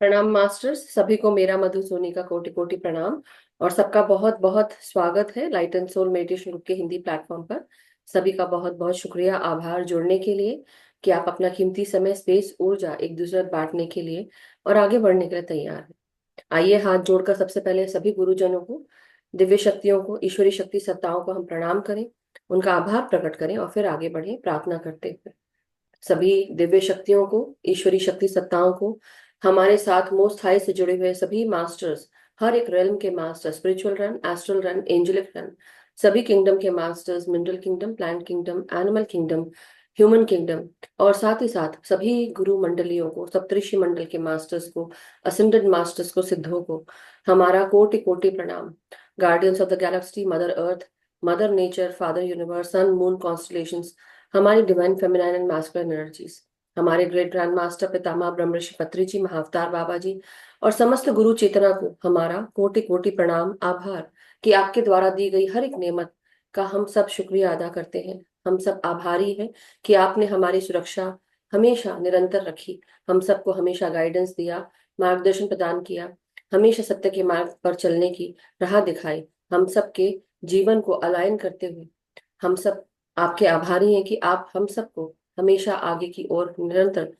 प्रणाम मास्टर्स, सभी को मेरा मधु सोनी का कोटि कोटि प्रणाम। और सबका बहुत बहुत स्वागत है light and soul meditation group के हिंदी प्लेटफॉर्म पर। सभी का बहुत बहुत शुक्रिया, आभार जुड़ने के लिए कि आप अपना कीमती समय, स्पेस, ऊर्जा एक दूसरे पर बांटने के लिए और आगे बढ़ने के लिए तैयार हैं। आइए हाथ जोड़कर सबसे पहले सभी गुरुजनों को, दिव्य शक्तियों को, ईश्वरी शक्ति सत्ताओं को हम प्रणाम करें, उनका आभार प्रकट करें और फिर आगे बढ़े प्रार्थना करते हुए। सभी दिव्य शक्तियों को, ईश्वरी शक्ति सत्ताओं को, हमारे साथ मोस्ट हाई से जुड़े हुए सभी मास्टर्स, हर एक रेल्म के master, spiritual realm, astral realm, angelic realm, सभी किंगडम के masters, mineral kingdom, plant kingdom, animal kingdom, human kingdom, और साथ ही साथ सभी गुरु मंडलियों को, सप्तऋषि मंडल के मास्टर्स को, असेंडेड मास्टर्स को, सिद्धों को हमारा कोटि कोटि प्रणाम। Guardians of the galaxy, mother earth, mother nature, father universe, sun moon constellations, हमारी divine feminine and masculine energies, हमारे ग्रेट ग्रैंड मास्टर पितामह ब्रह्म ऋषि पत्री जी, महाअवतार बाबा जी और समस्त गुरु चेतना को हमारा कोटि कोटि प्रणाम, आभार कि आपके द्वारा दी गई हर एक नेमत का हम सब शुक्रिया अदा करते हैं। हम सब आभारी हैं कि आपने हमारी सुरक्षा हमेशा निरंतर रखी, हम सबको हमेशा गाइडेंस दिया, मार्गदर्शन प्रदान किया, हमेशा सत्य के मार्ग पर चलने की राह दिखाई, हम सबके जीवन को अलाइन करते हुए। हम सब आपके आभारी हैं कि आप हम सबको हमेशा आगे की ओर निरंतर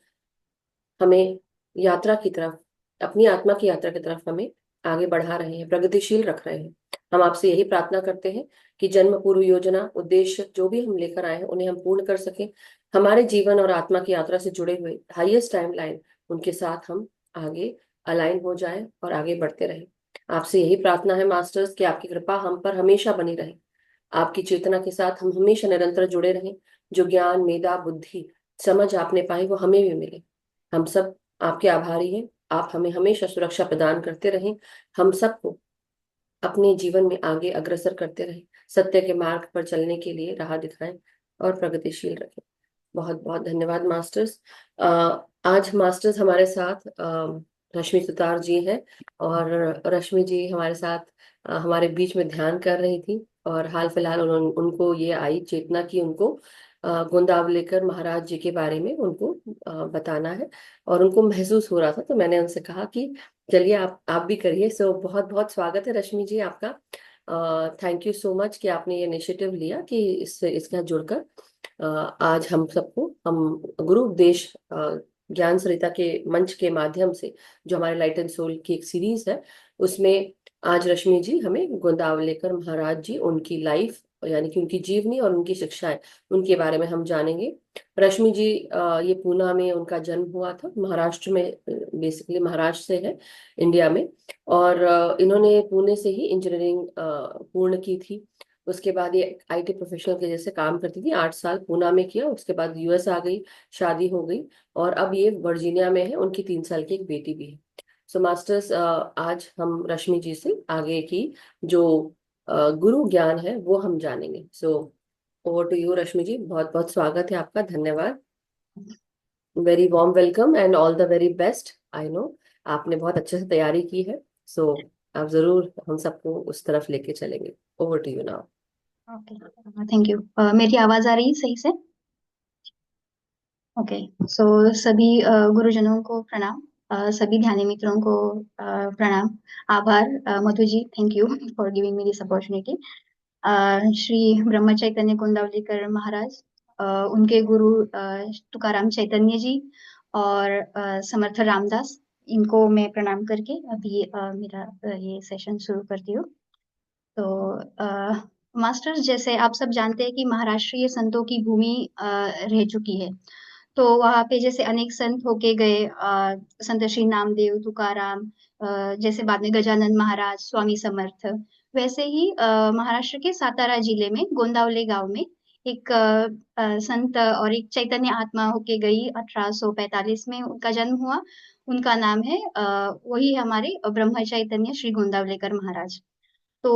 हमें यात्रा की तरफ, अपनी आत्मा की यात्रा की तरफ हमें आगे बढ़ा रहे हैं, प्रगतिशील रख रहे हैं। हम आपसे यही प्रार्थना करते हैं कि जन्म पूर्व योजना, उद्देश्य जो भी हम लेकर आए हैं उन्हें हम पूर्ण कर सकें। हमारे जीवन और आत्मा की यात्रा से जुड़े हुए हाईएस्ट टाइम लाइन, उनके साथ हम आगे अलाइन हो जाएं और आगे बढ़ते रहें। आपसे यही प्रार्थना है मास्टर्स कि आपकी कृपा हम पर हमेशा बनी रहे, आपकी चेतना के साथ हम हमेशा निरंतर जुड़े रहें। जो ज्ञान, मेधा, बुद्धि, समझ आपने पाई वो हमें भी मिले। हम सब आपके आभारी हैं, आप हमें हमेशा सुरक्षा प्रदान करते रहें, हम सबको अपने जीवन में आगे अग्रसर करते रहें, सत्य के मार्ग पर चलने के लिए राह दिखाएं और प्रगतिशील रखें। बहुत बहुत धन्यवाद मास्टर्स। आज मास्टर्स हमारे साथ रश्मि सुतार जी हैं, और रश्मि जी हमारे साथ हमारे बीच में ध्यान कर रही थी, और हाल फिलहाल उनको ये आई चेतना की उनको गोंदावलेकर महाराज जी के बारे में उनको बताना है, और उनको महसूस हो रहा था, तो मैंने उनसे कहा कि चलिए आप भी करिए। सो बहुत बहुत स्वागत है रश्मि जी आपका। थैंक यू सो मच कि आपने ये इनिशिएटिव लिया कि इसके साथ जुड़कर आज हम सबको, हम गुरु उपदेश ज्ञान सरिता के मंच के माध्यम से, जो हमारे लाइट एंड सोल की एक सीरीज है, उसमें आज रश्मि जी हमें गोंदावलेकर महाराज जी, उनकी लाइफ यानी कि उनकी जीवनी और उनकी शिक्षाएं, उनके बारे में हम जानेंगे। रश्मि जी ये पूना में उनका जन्म हुआ था, महाराष्ट्र में, बेसिकली महाराष्ट्र से है, इंडिया में। और इन्होंने पुणे से ही इंजीनियरिंग पूर्ण की थी। उसके बाद ये आईटी प्रोफेशनल के जैसे काम करती थी, 8 साल पूना में किया, उसके बाद यूएस आ गई, शादी हो गई, और अब ये वर्जीनिया में है, उनकी 3 साल की एक बेटी भी है। सो मास्टर्स, आज हम रश्मि जी से आगे की जो गुरु ज्ञान है वो हम जानेंगे। सो ओवर टू यू रश्मि जी, बहुत बहुत स्वागत है आपका, धन्यवाद। Very warm welcome and all the very best. I know आपने बहुत अच्छे से तैयारी की है, सो आप जरूर हम सबको उस तरफ लेके चलेंगे। Over to you now. Okay, thank you. मेरी आवाज आ रही है सही से? ओके। सो सभी गुरुजनों को प्रणाम, सभी ध्यानी मित्रों को प्रणाम, आभार। Madhu ji, thank you for giving me this opportunity. Shri Brahma Chaitanya कुंदावलीकर महाराज, उनके गुरु तुकाराम चैतन्य जी और समर्थ रामदास, इनको मैं प्रणाम करके अभी मेरा ये सेशन शुरू करती हूँ। तो मास्टर्स, जैसे आप सब जानते हैं कि महाराष्ट्रीय संतों की भूमि रह चुकी है। तो वहाँ पे जैसे अनेक संत होके गए, संत श्री नामदेव, तुकाराम, जैसे बाद में गजानन महाराज, स्वामी समर्थ, वैसे ही महाराष्ट्र के सातारा जिले में गोंदावले गांव में एक संत और एक चैतन्य आत्मा होके गई। 1845 में उनका जन्म हुआ। उनका नाम है वही हमारे ब्रह्म चैतन्य श्री गोंदावलेकर महाराज। तो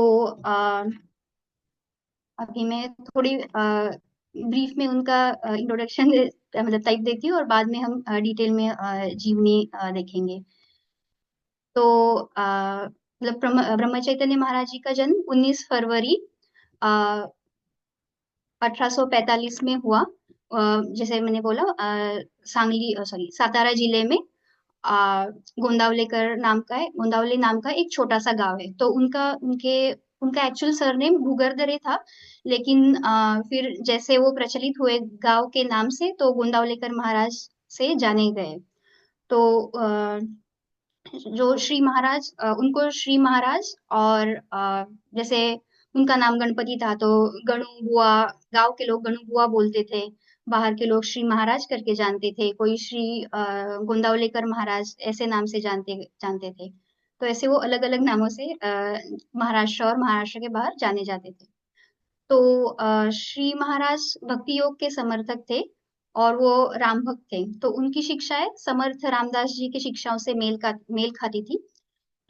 अभी मैं थोड़ी ब्रीफ में उनका इंट्रोडक्शन मतलब टाइप देती हूँ, और बाद में हम डिटेल में जीवनी देखेंगे। तो मतलब ब्रह्म चैतन्य महाराज जी का जन्म 19 फरवरी 1845 में हुआ। जैसे मैंने बोला, सांगली, सॉरी, सातारा जिले में गोंदावलेकर नाम का है, गोंदावले नाम का एक छोटा सा गांव है। तो उनका एक्चुअल सरनेम भूगरदरे था, लेकिन फिर जैसे वो प्रचलित हुए गांव के नाम से, तो गोंदावलेकर महाराज से जाने गए। तो जो श्री महाराज, उनको श्री महाराज, और जैसे उनका नाम गणपति था, तो गणु बुआ, गांव के लोग गणु बुआ बोलते थे, बाहर के लोग श्री महाराज करके जानते थे, कोई श्री गोंदावलेकर महाराज ऐसे नाम से जानते जानते थे। तो ऐसे वो अलग अलग नामों से महाराष्ट्र और महाराष्ट्र के बाहर जाने जाते थे। तो श्री महाराज भक्ति योग के समर्थक थे, और वो राम भक्त थे। तो उनकी शिक्षाएं समर्थ रामदास जी की शिक्षाओं से मेल खाती थी।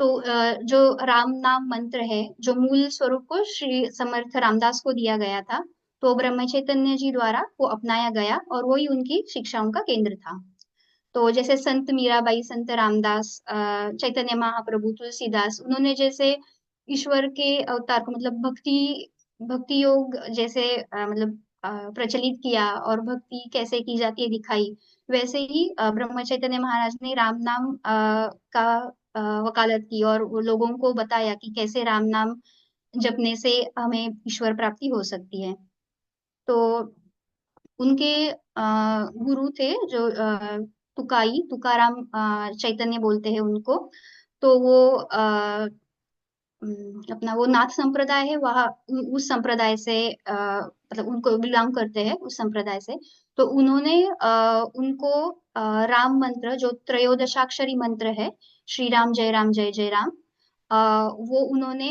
तो जो राम नाम मंत्र है, जो मूल स्वरूप को श्री समर्थ रामदास को दिया गया था, तो ब्रह्म चैतन्य जी द्वारा वो अपनाया गया, और वही उनकी शिक्षाओं का केंद्र था। तो जैसे संत मीराबाई, संत रामदास, चैतन्य महाप्रभु, तुलसीदास, उन्होंने जैसे ईश्वर के अवतार को, मतलब भक्ति योग जैसे मतलब प्रचलित किया, और भक्ति कैसे की जाती है दिखाई, वैसे ही ब्रह्म चैतन्य महाराज ने राम नाम का वकालत की, और वो लोगों को बताया कि कैसे राम नाम जपने से हमें ईश्वर प्राप्ति हो सकती है। तो उनके गुरु थे जो तुकाराम चैतन्य बोलते हैं उनको। तो वो अपना वो नाथ संप्रदाय है, वहाँ उस संप्रदाय से मतलब उनको बिलोंग करते हैं उस संप्रदाय से। तो उन्होंने उनको राम मंत्र, जो त्रयोदशाक्षरी मंत्र है, श्री राम जय जय राम, वो उन्होंने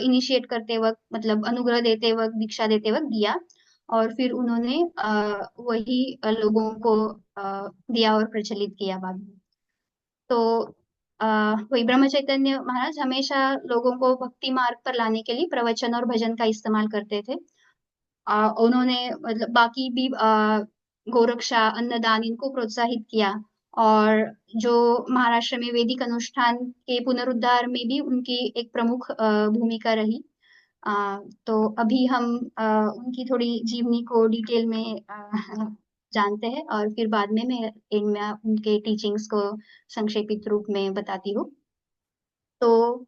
इनिशिएट करते वक्त, मतलब अनुग्रह देते वक्त, दीक्षा देते वक्त दिया। और फिर उन्होंने वही लोगों को दिया और प्रचलित किया बाद में। तो आ, वही ब्रह्म चैतन्य महाराज हमेशा लोगों को भक्ति मार्ग पर लाने के लिए प्रवचन और भजन का इस्तेमाल करते थे। उन्होंने मतलब बाकी भी गोरक्षा, अन्नदान, इनको प्रोत्साहित किया। और जो महाराष्ट्र में वैदिक अनुष्ठान के पुनरुद्धार में भी उनकी एक प्रमुख भूमिका रही। तो अभी हम उनकी थोड़ी जीवनी को डिटेल में जानते हैं, और फिर बाद में मैं इनमें उनके टीचिंग्स को संक्षेपित रूप में बताती हूँ। तो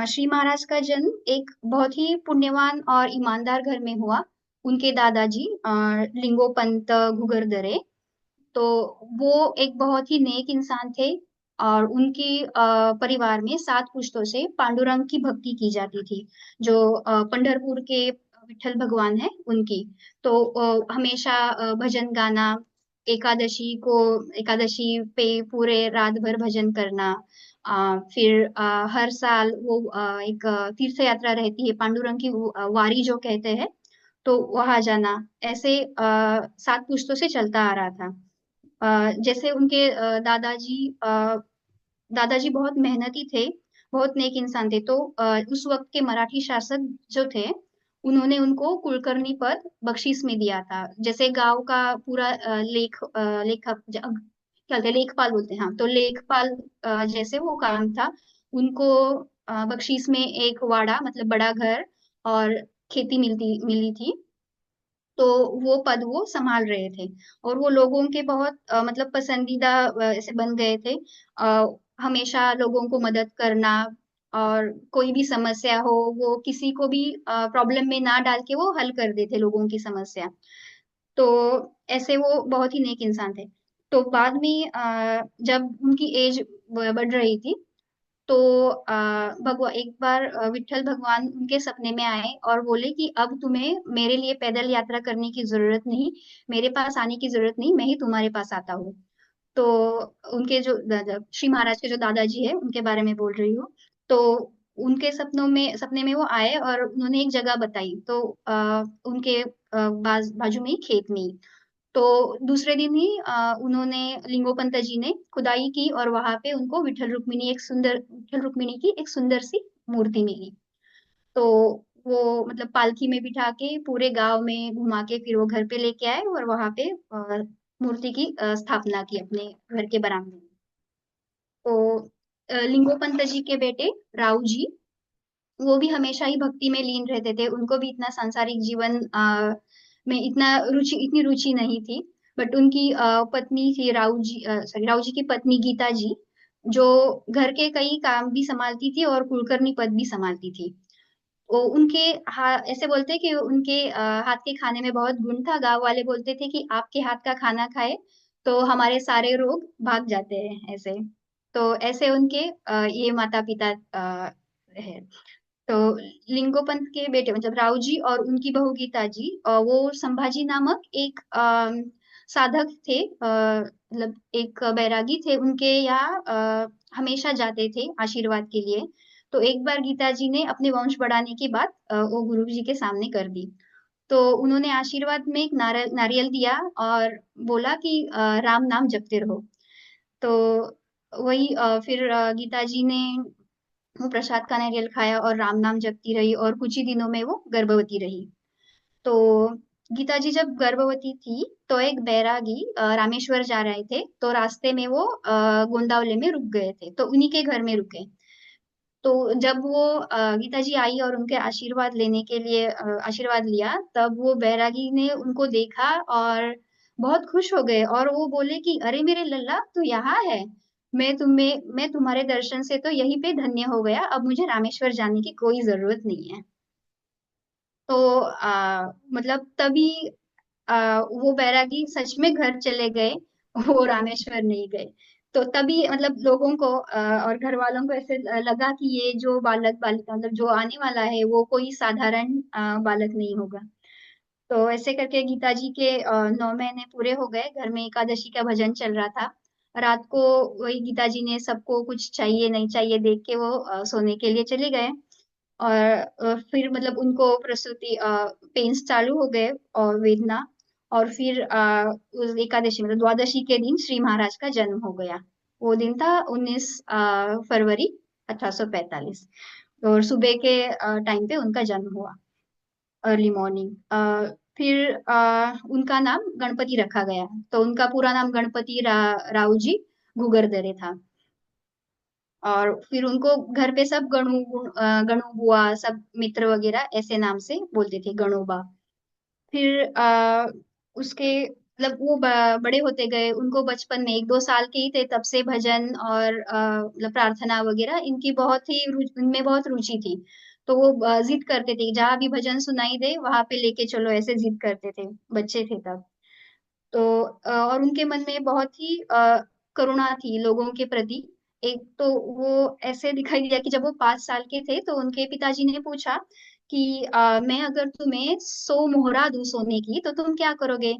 श्री महाराज का जन्म एक बहुत ही पुण्यवान और ईमानदार घर में हुआ। उनके दादाजी लिंगोपंत घुगरदरे, तो वो एक बहुत ही नेक इंसान थे। और उनकी परिवार में 7 पुश्तों से पांडुरंग की भक्ति की जाती थी, जो पंढरपुर के विठल भगवान है उनकी। तो हमेशा भजन गाना, एकादशी पे पूरे रात भर भजन करना। फिर हर साल वो एक तीर्थ यात्रा रहती है, पांडुरंग की वारी जो कहते हैं, तो वहां जाना, ऐसे 7 पुश्तों से चलता आ रहा था। जैसे उनके दादाजी बहुत मेहनती थे, बहुत नेक इंसान थे। तो उस वक्त के मराठी शासक जो थे, उन्होंने उनको कुलकर्णी पद बख्शीश में दिया था। जैसे गांव का पूरा क्या बोलते हैं, लेखपाल बोलते हैं, हाँ, तो लेखपाल जैसे वो काम था, उनको बख्शीश में एक वाड़ा, मतलब बड़ा घर, और खेती मिली थी। तो वो पद वो संभाल रहे थे, और वो लोगों के बहुत मतलब पसंदीदा ऐसे बन गए थे। अ, हमेशा लोगों को मदद करना, और कोई भी समस्या हो, वो किसी को भी प्रॉब्लम में ना डाल के वो हल कर देते लोगों की समस्या। तो ऐसे वो बहुत ही नेक इंसान थे। तो बाद में जब उनकी एज बढ़ रही थी, तो भगवान एक बार विट्ठल भगवान उनके सपने में आए और बोले कि अब तुम्हें मेरे लिए पैदल यात्रा करने की जरूरत नहीं, मेरे पास आने की जरूरत नहीं, मैं ही तुम्हारे पास आता हूँ। तो उनके जो श्री महाराज के जो दादाजी है, उनके बारे में बोल रही हूँ। तो उनके सपने में वो आए, और उन्होंने एक जगह बताई। तो उनके बाजू में ही, खेत में ही। तो दूसरे दिन ही उन्होंने, लिंगोपंत जी ने खुदाई की, और वहां पे उनको विठल रुक्मिणी की एक सुंदर सी मूर्ति मिली। तो वो मतलब पालकी में बिठा के पूरे गांव में घुमा के फिर वो घर पे लेके आए, और वहां पे मूर्ति की स्थापना की अपने घर के बरामदे में। तो लिंगोपंत जी के बेटे राव जी, वो भी हमेशा ही भक्ति में लीन रहते थे। उनको भी इतना सांसारिक जीवन में इतनी रुचि नहीं थी। बट उनकी पत्नी थी राव जी, सॉरी, राव जी की पत्नी गीता जी, जो घर के कई काम भी संभालती थी और कुलकर्णी पद भी संभालती थी। वो उनके ऐसे बोलते हैं कि उनके हाथ के खाने में बहुत गुण था। गांव वाले बोलते थे कि आपके हाथ का खाना खाए तो हमारे सारे रोग भाग जाते हैं ऐसे। तो ऐसे उनके ये माता पिता है। तो लिंगोपंत के बेटे मतलब राव जी और उनकी बहू गीता जी, वो संभाजी नामक एक साधक थे, मतलब एक बैरागी थे, उनके यहाँ हमेशा जाते थे आशीर्वाद के लिए। तो एक बार गीता जी ने अपने वंश बढ़ाने की बात वो गुरु जी के सामने कर दी। तो उन्होंने आशीर्वाद में एक नारियल दिया और बोला कि राम नाम जपते रहो। तो वही फिर गीता जी ने वो प्रसाद का नारियल खाया और राम नाम जपती रही और कुछ ही दिनों में वो गर्भवती रही। तो गीता जी जब गर्भवती थी तो एक बैरागी रामेश्वर जा रहे थे, तो रास्ते में वो गोंदावले में रुक गए थे, तो उन्हीं के घर में रुके। तो जब वो गीता जी आई और उनके आशीर्वाद लेने के लिए आशीर्वाद लिया, तब वो बैरागी ने उनको देखा और बहुत खुश हो गए और वो बोले कि अरे मेरे लल्ला तू यहाँ है। मैं तुम्हारे दर्शन से तो यहीं पे धन्य हो गया, अब मुझे रामेश्वर जाने की कोई जरूरत नहीं है। तो मतलब तभी वो बैरागी सच में घर चले गए, वो रामेश्वर नहीं गए। तो तभी मतलब लोगों को और घर वालों को ऐसे लगा कि ये जो बालक बालिका मतलब जो आने वाला है वो कोई साधारण बालक नहीं होगा। तो ऐसे करके गीता जी के 9 महीने पूरे हो गए, घर में एकादशी का भजन चल रहा था। रात को वही गीता जी ने सबको कुछ चाहिए नहीं चाहिए देख के वो सोने के लिए चले गए। और फिर मतलब उनको प्रसूति पेन्स चालू हो गए और वेदना। और फिर उस एकादशी मतलब द्वादशी के दिन श्री महाराज का जन्म हो गया। वो दिन था 19 फरवरी 1845। और सुबह के टाइम पे उनका जन्म हुआ, अर्ली मॉर्निंग। फिर उनका नाम गणपति रखा गया। तो उनका पूरा नाम गणपति राव जी घुगरदरे था। और फिर उनको घर पे सब गणु बुआ सब मित्र वगैरह ऐसे नाम से बोलते थे, गणोबा। फिर उसके मतलब वो बड़े होते गए, उनको बचपन में 1-2 साल के ही थे तब से भजन और मतलब प्रार्थना वगैरह इनकी बहुत ही उनमें बहुत रुचि थी। तो वो जिद करते थे, जहां भी भजन सुनाई दे वहां पे लेके चलो, ऐसे जिद करते थे, बच्चे थे तब। तो और उनके मन में बहुत ही करुणा थी लोगों के प्रति। एक तो वो ऐसे दिखाई दिया कि जब वो 5 साल के थे तो उनके पिताजी ने पूछा कि मैं अगर तुम्हें 100 मोहरा दूं सोने की तो तुम क्या करोगे।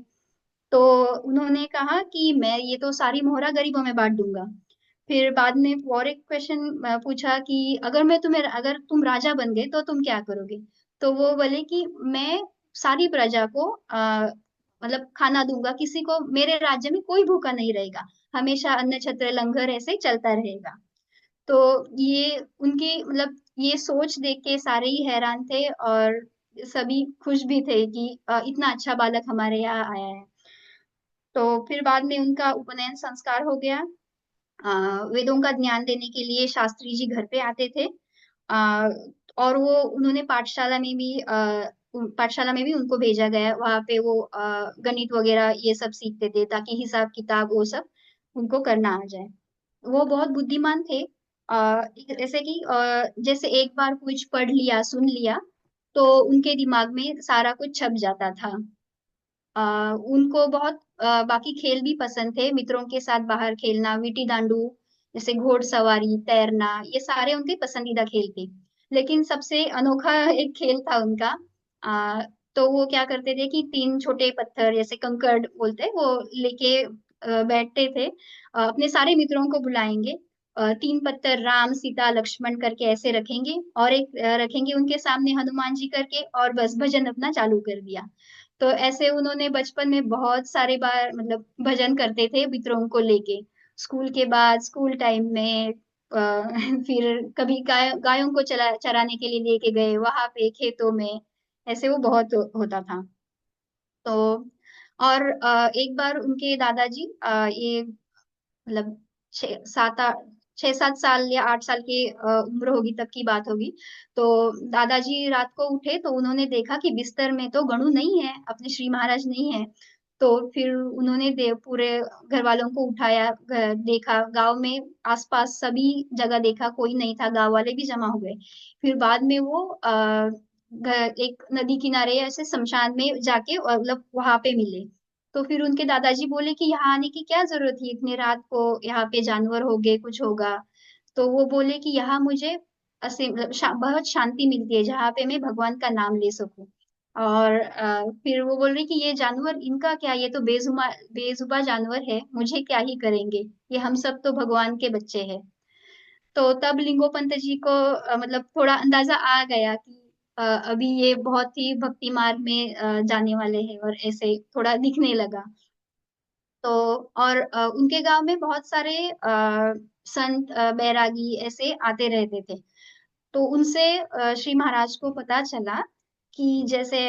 तो उन्होंने कहा कि मैं ये तो सारी मोहरा गरीबों में बांट दूंगा। फिर बाद में और एक क्वेश्चन पूछा कि अगर तुम राजा बन गए तो तुम क्या करोगे। तो वो बोले कि मैं सारी प्रजा को मतलब खाना दूंगा, किसी को मेरे राज्य में कोई भूखा नहीं रहेगा, हमेशा अन्न छत्र लंगर ऐसे चलता रहेगा। तो ये उनकी मतलब ये सोच देख के सारे ही हैरान थे और सभी खुश भी थे कि इतना अच्छा बालक हमारे यहाँ आया है। तो फिर बाद में उनका उपनयन संस्कार हो गया। वेदों का ज्ञान देने के लिए शास्त्री जी घर पे आते थे। आ, और वो उन्होंने पाठशाला में भी उनको भेजा गया, वहां पे वो गणित वगैरह ये सब सीखते थे ताकि हिसाब किताब वो सब उनको करना आ जाए। वो बहुत बुद्धिमान थे। जैसे कि जैसे एक बार कुछ पढ़ लिया सुन लिया तो उनके दिमाग में सारा कुछ छप जाता था। उनको बहुत बाकी खेल भी पसंद थे, मित्रों के साथ बाहर खेलना, विटी दांडू, जैसे घोड़सवारी, तैरना, ये सारे उनके पसंदीदा खेल थे। लेकिन सबसे अनोखा एक खेल था उनका। तो वो क्या करते थे कि 3 छोटे पत्थर जैसे कंकड़ बोलते हैं वो लेके बैठते थे। अपने सारे मित्रों को बुलाएंगे, 3 पत्थर राम सीता लक्ष्मण करके ऐसे रखेंगे और एक रखेंगे उनके सामने हनुमान जी करके, और बस भजन अपना चालू कर दिया। तो ऐसे उन्होंने बचपन में बहुत सारे बार मतलब भजन करते थे मित्रों को लेके। स्कूल के बाद स्कूल टाइम में फिर कभी गायों को चराने के लिए लेके गए वहां पे खेतों में, ऐसे वो बहुत होता था। तो और एक बार उनके दादाजी ये मतलब 6-7 साल या 8 साल की उम्र होगी तब की बात होगी। तो दादाजी रात को उठे तो उन्होंने देखा कि बिस्तर में तो गणु नहीं है, अपने श्री महाराज नहीं है। तो फिर उन्होंने पूरे घर वालों को उठाया, देखा गांव में आसपास सभी जगह देखा, कोई नहीं था, गांव वाले भी जमा हो गए। फिर बाद में वो एक नदी किनारे ऐसे शमशान में जाके मतलब वहां पे मिले। तो फिर उनके दादाजी बोले कि यहाँ आने की क्या जरूरत थी, इतने रात को यहाँ पे जानवर हो गए, कुछ होगा। तो वो बोले कि यहाँ मुझे मतलब बहुत शांति मिलती है, जहाँ पे मैं भगवान का नाम ले सकूं। और फिर वो बोल रही कि ये जानवर इनका क्या, ये तो बेजुबा जानवर है, मुझे क्या ही करेंगे, ये हम सब तो भगवान के बच्चे हैं। तो तब लिंगोपंत जी को मतलब थोड़ा अंदाजा आ गया कि अभी ये बहुत ही भक्ति मार्ग में जाने वाले हैं, और ऐसे थोड़ा दिखने लगा। तो और उनके गांव में बहुत सारे संत बैरागी ऐसे आते रहते थे। तो उनसे श्री महाराज को पता चला कि जैसे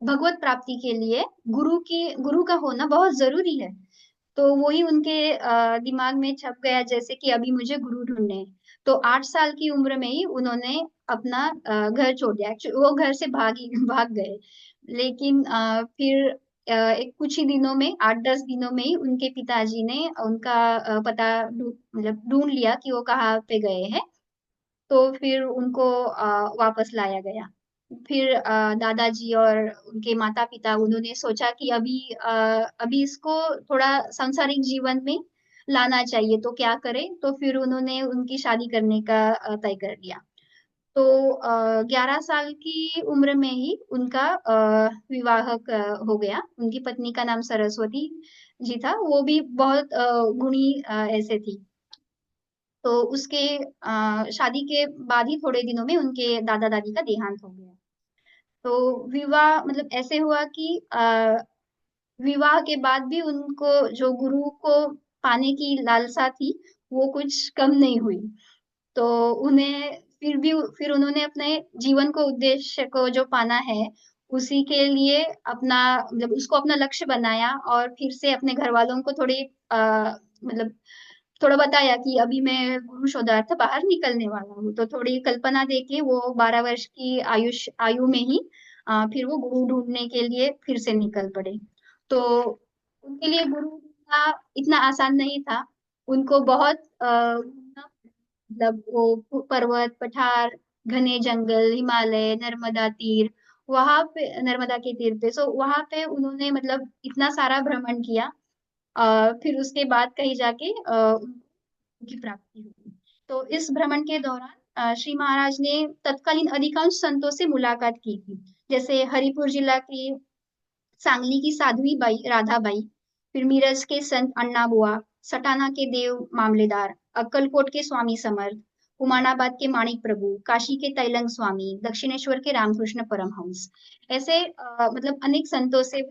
भगवत प्राप्ति के लिए गुरु का होना बहुत जरूरी है। तो वही उनके दिमाग में छप गया, जैसे कि अभी मुझे गुरु ढूंढने हैं। तो 8 साल की उम्र में ही उन्होंने अपना घर छोड़ दिया। Actually, वो घर से भाग गए। लेकिन फिर एक कुछ ही दिनों में, 8-10 दिनों में ही उनके पिताजी ने उनका पता मतलब ढूंढ लिया कि वो कहाँ पे गए हैं। तो फिर उनको वापस लाया गया। फिर दादाजी और उनके माता पिता, उन्होंने सोचा कि अभी इसको थोड़ा सांसारिक जीवन में लाना चाहिए, तो क्या करें। तो फिर उन्होंने उनकी शादी करने का तय कर लिया। तो 11 साल की उम्र में ही उनका विवाह हो गया। उनकी पत्नी का नाम सरस्वती जी था, वो भी बहुत गुणी ऐसे थी। तो उसके शादी के बाद ही थोड़े दिनों में उनके दादा दादी का देहांत हो गया। तो विवाह मतलब ऐसे हुआ कि विवाह के बाद भी उनको जो गुरु को पाने की लालसा थी, वो कुछ कम नहीं हुई। तो उन्हें फिर उन्होंने अपने जीवन को, उद्देश्य को जो पाना है, उसी के लिए अपना मतलब उसको अपना लक्ष्य बनाया। और फिर से अपने घर वालों को थोड़ी मतलब थोड़ा बताया कि अभी मैं गुरु शोधार्थ बाहर निकलने वाला हूँ। तो थोड़ी कल्पना देके वो 12 वर्ष की आयु में ही फिर वो गुरु ढूंढने के लिए फिर से निकल पड़े। तो उनके लिए गुरु ढूंढना इतना आसान नहीं था। उनको बहुत मतलब वो पर्वत पठार, घने जंगल, हिमालय, नर्मदा तीर, वहां पे नर्मदा के तीर पे, सो वहां पे उन्होंने मतलब इतना सारा भ्रमण किया। फिर उसके बाद कहीं जाके उनकी प्राप्ति हुई। तो इस भ्रमण के दौरान श्री महाराज ने तत्कालीन अधिकांश संतों से मुलाकात की थी। जैसे हरिपुर जिला के सांगली की साध्वी बाई राधाबाई, फिर मीरज के संत अन्ना बुआ, सटाना के देव मामलेदार, अक्कलकोट के स्वामी समर्थ, उमानाबाद के माणिक प्रभु, काशी के तैलंग स्वामी, दक्षिणेश्वर के रामकृष्ण परमहंस, ऐसे मतलब अनेक संतों से।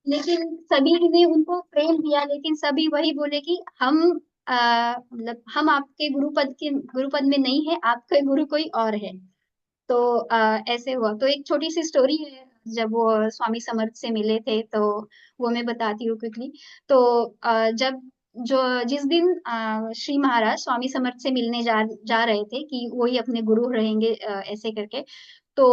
लेकिन सभी ने उनको प्रेम दिया, लेकिन सभी वही बोले कि हम मतलब हम आपके गुरुपद में नहीं है, आपके गुरु कोई और है। तो ऐसे हुआ। तो एक छोटी सी स्टोरी है, जब वो स्वामी समर्थ से मिले थे, तो वो मैं बताती हूँ क्विकली। तो जब जो जिस दिन श्री महाराज स्वामी समर्थ से मिलने जा रहे थे कि वो ही अपने गुरु रहेंगे ऐसे करके, तो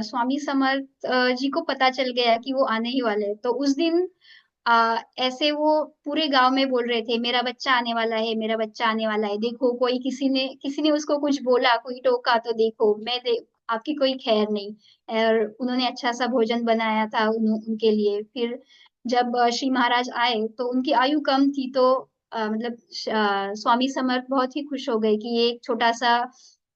स्वामी समर्थ जी को पता चल गया कि वो आने ही वाले हैं। तो उस दिन ऐसे वो पूरे गांव में बोल रहे थे, मेरा बच्चा आने वाला है, मेरा बच्चा आने वाला है, देखो कोई किसी ने उसको कुछ बोला, कोई टोका तो देखो, आपकी कोई खैर नहीं। और उन्होंने अच्छा सा भोजन बनाया था उनके लिए। फिर जब श्री महाराज आए तो उनकी आयु कम थी। तो मतलब स्वामी समर्थ बहुत ही खुश हो गए कि ये एक छोटा सा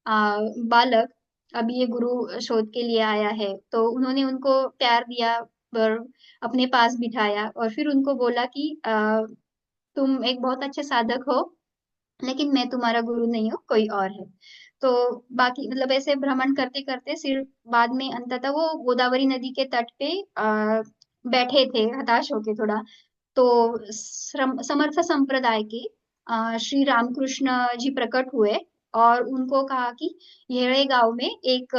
बालक अभी ये गुरु शोध के लिए आया है। तो उन्होंने उनको प्यार दिया और अपने पास बिठाया, और फिर उनको बोला कि तुम एक बहुत अच्छे साधक हो, लेकिन मैं तुम्हारा गुरु नहीं हूँ, कोई और है। तो बाकी मतलब ऐसे भ्रमण करते करते सिर्फ बाद में अंततः वो गोदावरी नदी के तट पे बैठे थे, हताश होके थोड़ा। तो समर्थ संप्रदाय के श्री रामकृष्ण जी प्रकट हुए, और उनको कहा कि येड़े गांव में एक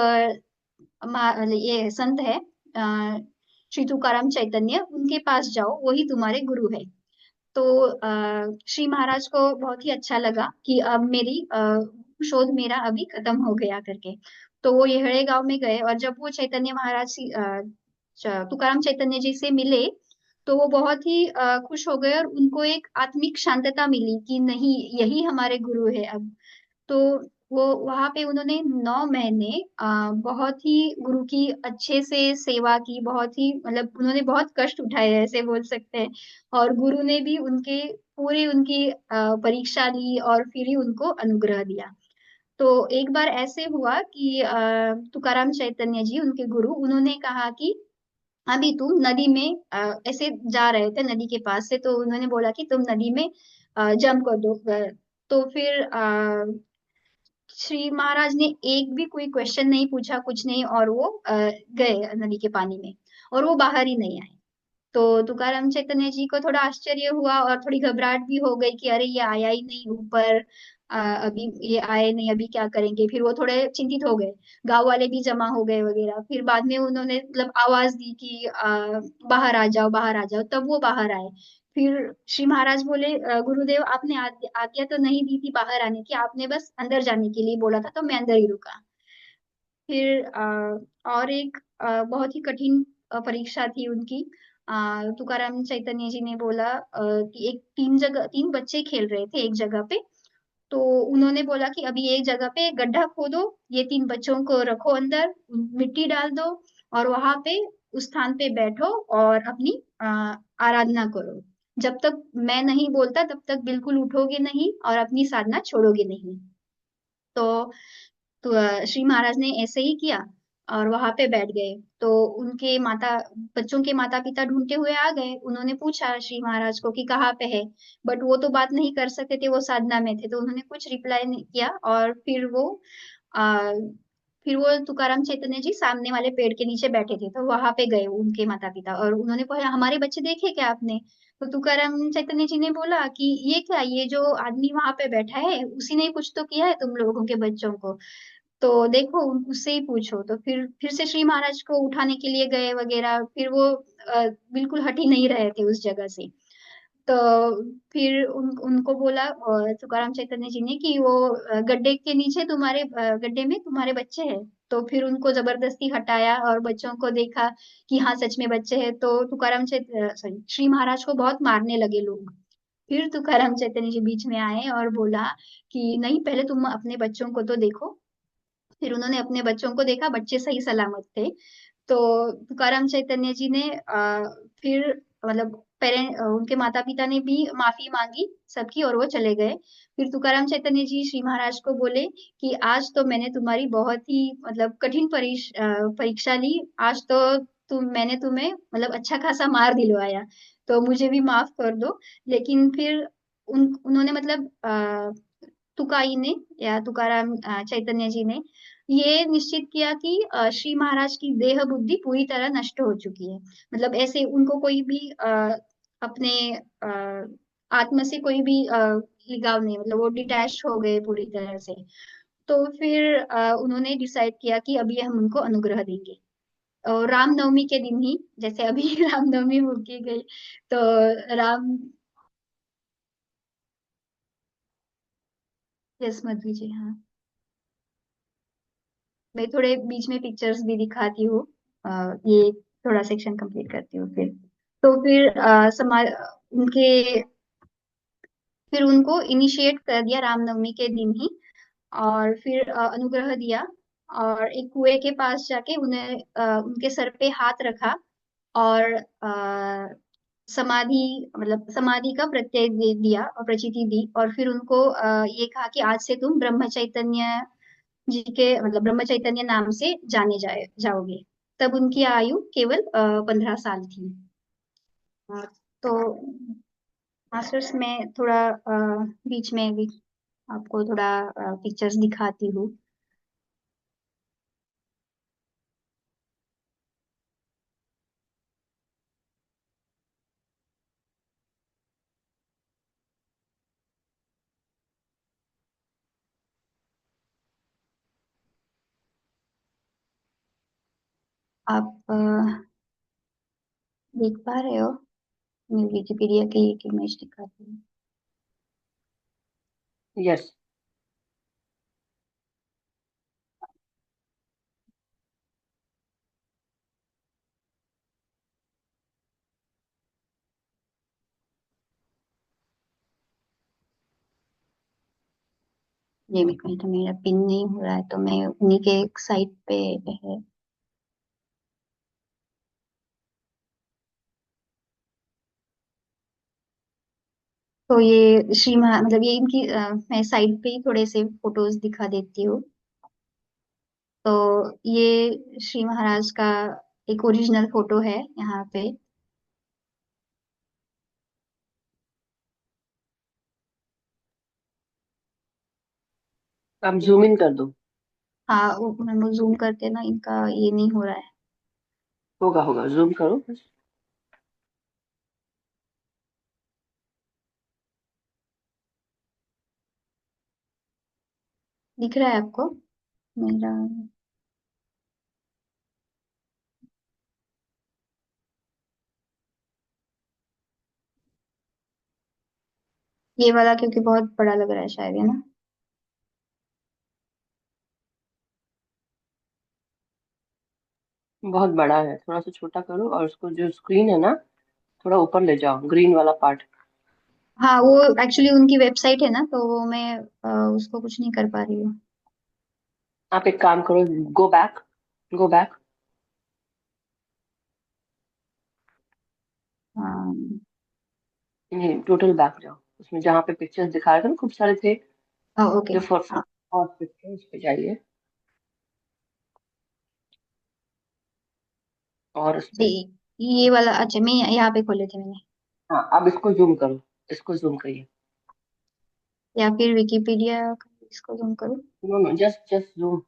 ये संत है श्री तुकाराम चैतन्य, उनके पास जाओ, वही तुम्हारे गुरु है। तो श्री महाराज को बहुत ही अच्छा लगा कि अब मेरी शोध मेरा अभी खत्म हो गया करके। तो वो येहड़े गांव में गए, और जब वो चैतन्य महाराज तुकाराम चैतन्य जी से मिले, तो वो बहुत ही खुश हो गए और उनको एक आत्मिक शांतता मिली कि नहीं, यही हमारे गुरु है अब। तो वो वहां पे उन्होंने 9 महीने बहुत ही गुरु की अच्छे से सेवा की, बहुत ही मतलब उन्होंने बहुत कष्ट उठाए ऐसे बोल सकते हैं। और गुरु ने भी उनके पूरी उनकी परीक्षा ली और फिर ही उनको अनुग्रह दिया। तो एक बार ऐसे हुआ कि तुकाराम चैतन्य जी उनके गुरु उन्होंने कहा कि अभी तुम नदी में ऐसे जा रहे थे नदी के पास से, तो उन्होंने बोला कि तुम नदी में जंप कर दो। तो फिर श्री महाराज ने एक भी कोई क्वेश्चन नहीं पूछा, कुछ नहीं, और वो गए नदी के पानी में, और वो बाहर ही नहीं आए। तो तुकाराम चैतन्य जी को थोड़ा आश्चर्य हुआ और थोड़ी घबराहट भी हो गई कि अरे ये आया ही नहीं ऊपर, अभी ये आए नहीं, अभी क्या करेंगे। फिर वो थोड़े चिंतित हो गए, गांव वाले भी जमा हो गए वगैरह। फिर बाद में उन्होंने मतलब आवाज दी कि बाहर आ जाओ, बाहर आ जाओ, तब वो बाहर आए। फिर श्री महाराज बोले, गुरुदेव आपने आज्ञा तो नहीं दी थी बाहर आने की, आपने बस अंदर जाने के लिए बोला था, तो मैं अंदर ही रुका। फिर और एक बहुत ही कठिन परीक्षा थी उनकी। तुकाराम चैतन्य जी ने बोला कि एक तीन बच्चे खेल रहे थे एक जगह पे। तो उन्होंने बोला कि अभी एक जगह पे गड्ढा खोदो, ये 3 बच्चों को रखो अंदर, मिट्टी डाल दो, और वहां पे उस स्थान पे बैठो और अपनी आराधना करो। जब तक मैं नहीं बोलता तब तक बिल्कुल उठोगे नहीं और अपनी साधना छोड़ोगे नहीं। तो श्री महाराज ने ऐसे ही किया और वहां पे बैठ गए। तो उनके माता बच्चों के माता पिता ढूंढते हुए आ गए, उन्होंने पूछा श्री महाराज को कि कहाँ पे है। बट वो तो बात नहीं कर सकते थे, वो साधना में थे, तो उन्होंने कुछ रिप्लाई नहीं किया। और आ, फिर वो तुकाराम चैतन्य जी सामने वाले पेड़ के नीचे बैठे थे, तो वहां पे गए उनके माता पिता और उन्होंने पूछा हमारे बच्चे देखे क्या आपने। तो तुकाराम चैतन्य जी ने बोला कि ये क्या, ये जो आदमी वहां पे बैठा है उसी ने ही कुछ तो किया है तुम लोगों के बच्चों को, तो देखो उससे ही पूछो। तो फिर से श्री महाराज को उठाने के लिए गए वगैरह। फिर वो बिल्कुल हट ही नहीं रहे थे उस जगह से। तो फिर उनको बोला तुकाराम चैतन्य जी ने कि वो गड्ढे के नीचे गड्ढे में तुम्हारे बच्चे हैं। तो फिर उनको जबरदस्ती हटाया और बच्चों को देखा कि हाँ सच में बच्चे हैं। तो सॉरी, श्री महाराज को बहुत मारने लगे लोग। फिर तुकाराम चैतन्य जी बीच में आए और बोला कि नहीं, पहले तुम अपने बच्चों को तो देखो। फिर उन्होंने अपने बच्चों को देखा, बच्चे सही सलामत थे। तो तुकाराम चैतन्य जी ने फिर मतलब पेरेंट उनके माता पिता ने भी माफी मांगी सबकी और वो चले गए। फिर तुकाराम चैतन्य जी श्री महाराज को बोले कि आज तो मैंने तुम्हारी बहुत ही मतलब कठिन परीक्षा ली, आज तो मैंने तुम्हें मतलब अच्छा खासा मार दिलवाया, तो मुझे भी माफ कर दो। लेकिन फिर उन्होंने मतलब तुकाई ने या तुकाराम चैतन्य जी ने ये निश्चित किया कि श्री महाराज की देह बुद्धि पूरी तरह नष्ट हो चुकी है। मतलब ऐसे उनको कोई भी अपने आत्मा से कोई भी लगाव नहीं, मतलब वो डिटैच हो गए पूरी तरह से। तो फिर उन्होंने डिसाइड किया कि अभी हम उनको अनुग्रह देंगे। और रामनवमी के दिन ही, जैसे अभी रामनवमी हो के गई, तो राम यस मध्वी जी, हाँ। मैं थोड़े बीच में पिक्चर्स भी दिखाती हूँ, ये थोड़ा सेक्शन कंप्लीट करती हूँ फिर। तो फिर उनके फिर उनको इनिशिएट कर दिया रामनवमी के दिन ही। और फिर अनुग्रह दिया और एक कुएं के पास जाके उन्हें उनके सर पे हाथ रखा और समाधि मतलब समाधि का प्रत्यय दे दिया और प्रचिति दी। और फिर उनको ये कहा कि आज से तुम ब्रह्म चैतन्य जी के मतलब ब्रह्म चैतन्य नाम से जाओगे। तब उनकी आयु केवल 15 साल थी। तो मास्टर्स में थोड़ा बीच में भी आपको थोड़ा पिक्चर्स दिखाती हूँ। आप देख पा रहे हो, मैं विकिपीडिया की एक इमेज दिखाती हूँ। यस। ये भी कहीं तो मेरा पिन नहीं हो रहा है, तो मैं उन्हीं के साइट पे है। तो ये मतलब ये इनकी मैं साइट पे ही थोड़े से फोटोज दिखा देती हूँ। तो ये श्री महाराज का एक ओरिजिनल फोटो है यहाँ पे। आप जूम इन कर दो। हाँ, मैं जूम करके ना, इनका ये नहीं हो रहा है। होगा होगा, जूम करो बस। दिख रहा है आपको मेरा? ये वाला क्योंकि बहुत बड़ा लग रहा है शायद, है ना? बहुत बड़ा है, थोड़ा सा छोटा करो और उसको जो स्क्रीन है ना थोड़ा ऊपर ले जाओ, ग्रीन वाला पार्ट। हाँ, वो एक्चुअली उनकी वेबसाइट है ना, तो वो मैं उसको कुछ नहीं कर पा रही हूँ। आप एक काम करो, गो बैक, गो बैक। हाँ। ये टोटल बैक जाओ, उसमें जहाँ पे पिक्चर्स दिखा रहे थे ना खूब सारे थे, ओके। जो फॉर हाँ और पिक्चर्स पे जाइए और उस जी, पे। ये वाला, अच्छा, मैं यहाँ पे खोले थे मैंने। हाँ, अब इसको जूम करो, इसको जूम करिए। या फिर विकिपीडिया, इसको जूम करूँ? No no, just just zoom.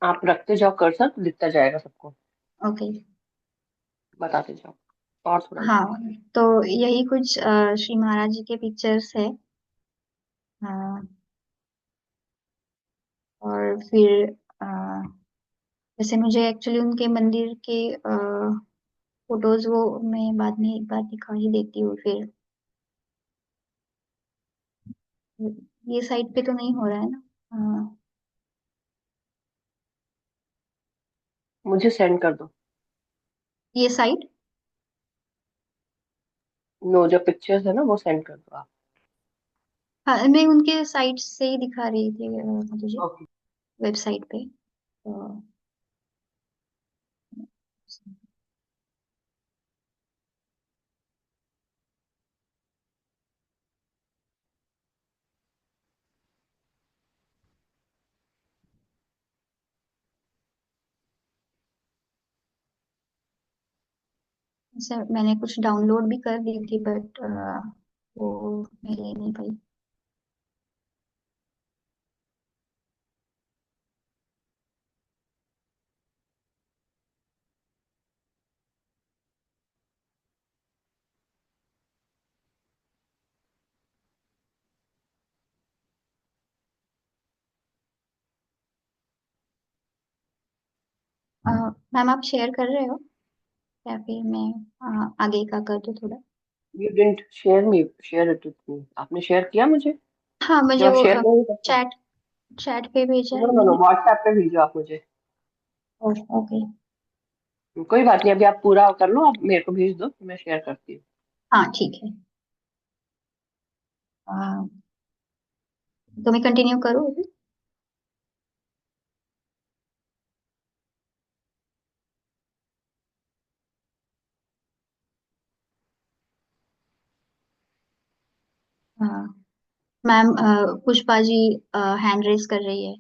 आप रखते जाओ कर्सर तो दिखता जाएगा सबको, ओके। बताते जाओ। और थोड़ा ऊपर। हाँ, तो यही कुछ श्री महाराज जी के पिक्चर्स है। हाँ, और फिर जैसे मुझे एक्चुअली उनके मंदिर के फोटोज, वो मैं बाद में एक बार दिखा ही देती हूँ फिर। ये साइट पे तो नहीं हो रहा है ना? हाँ, मुझे सेंड कर दो। ये साइट। नो, जो पिक्चर्स है ना वो सेंड कर दो आप। हाँ, मैं उनके साइट से ही दिखा रही थी मुझे, ओके। वेबसाइट पे। तो मैंने कुछ डाउनलोड भी कर दी थी, बट वो मैं ले नहीं पाई। मैम, आप शेयर कर रहे हो या फिर मैं आगे का कर दूं थोड़ा? You didn't share me, share it with me, आपने शेयर किया मुझे? हाँ, जब मुझे आप वो शेयर नहीं करते। चैट चैट पे भेजा नो है नो नो, मैंने। व्हाट्सएप पे भेजो आप मुझे। ओके। कोई बात नहीं, अभी आप पूरा कर लो, आप मेरे को भेज दो, मैं शेयर करती हूँ। हाँ, ठीक है। अ, तो मैं कंटिन्यू करूँ अभी? हाँ ma'am, Pushpa ji hand raise कर रही है।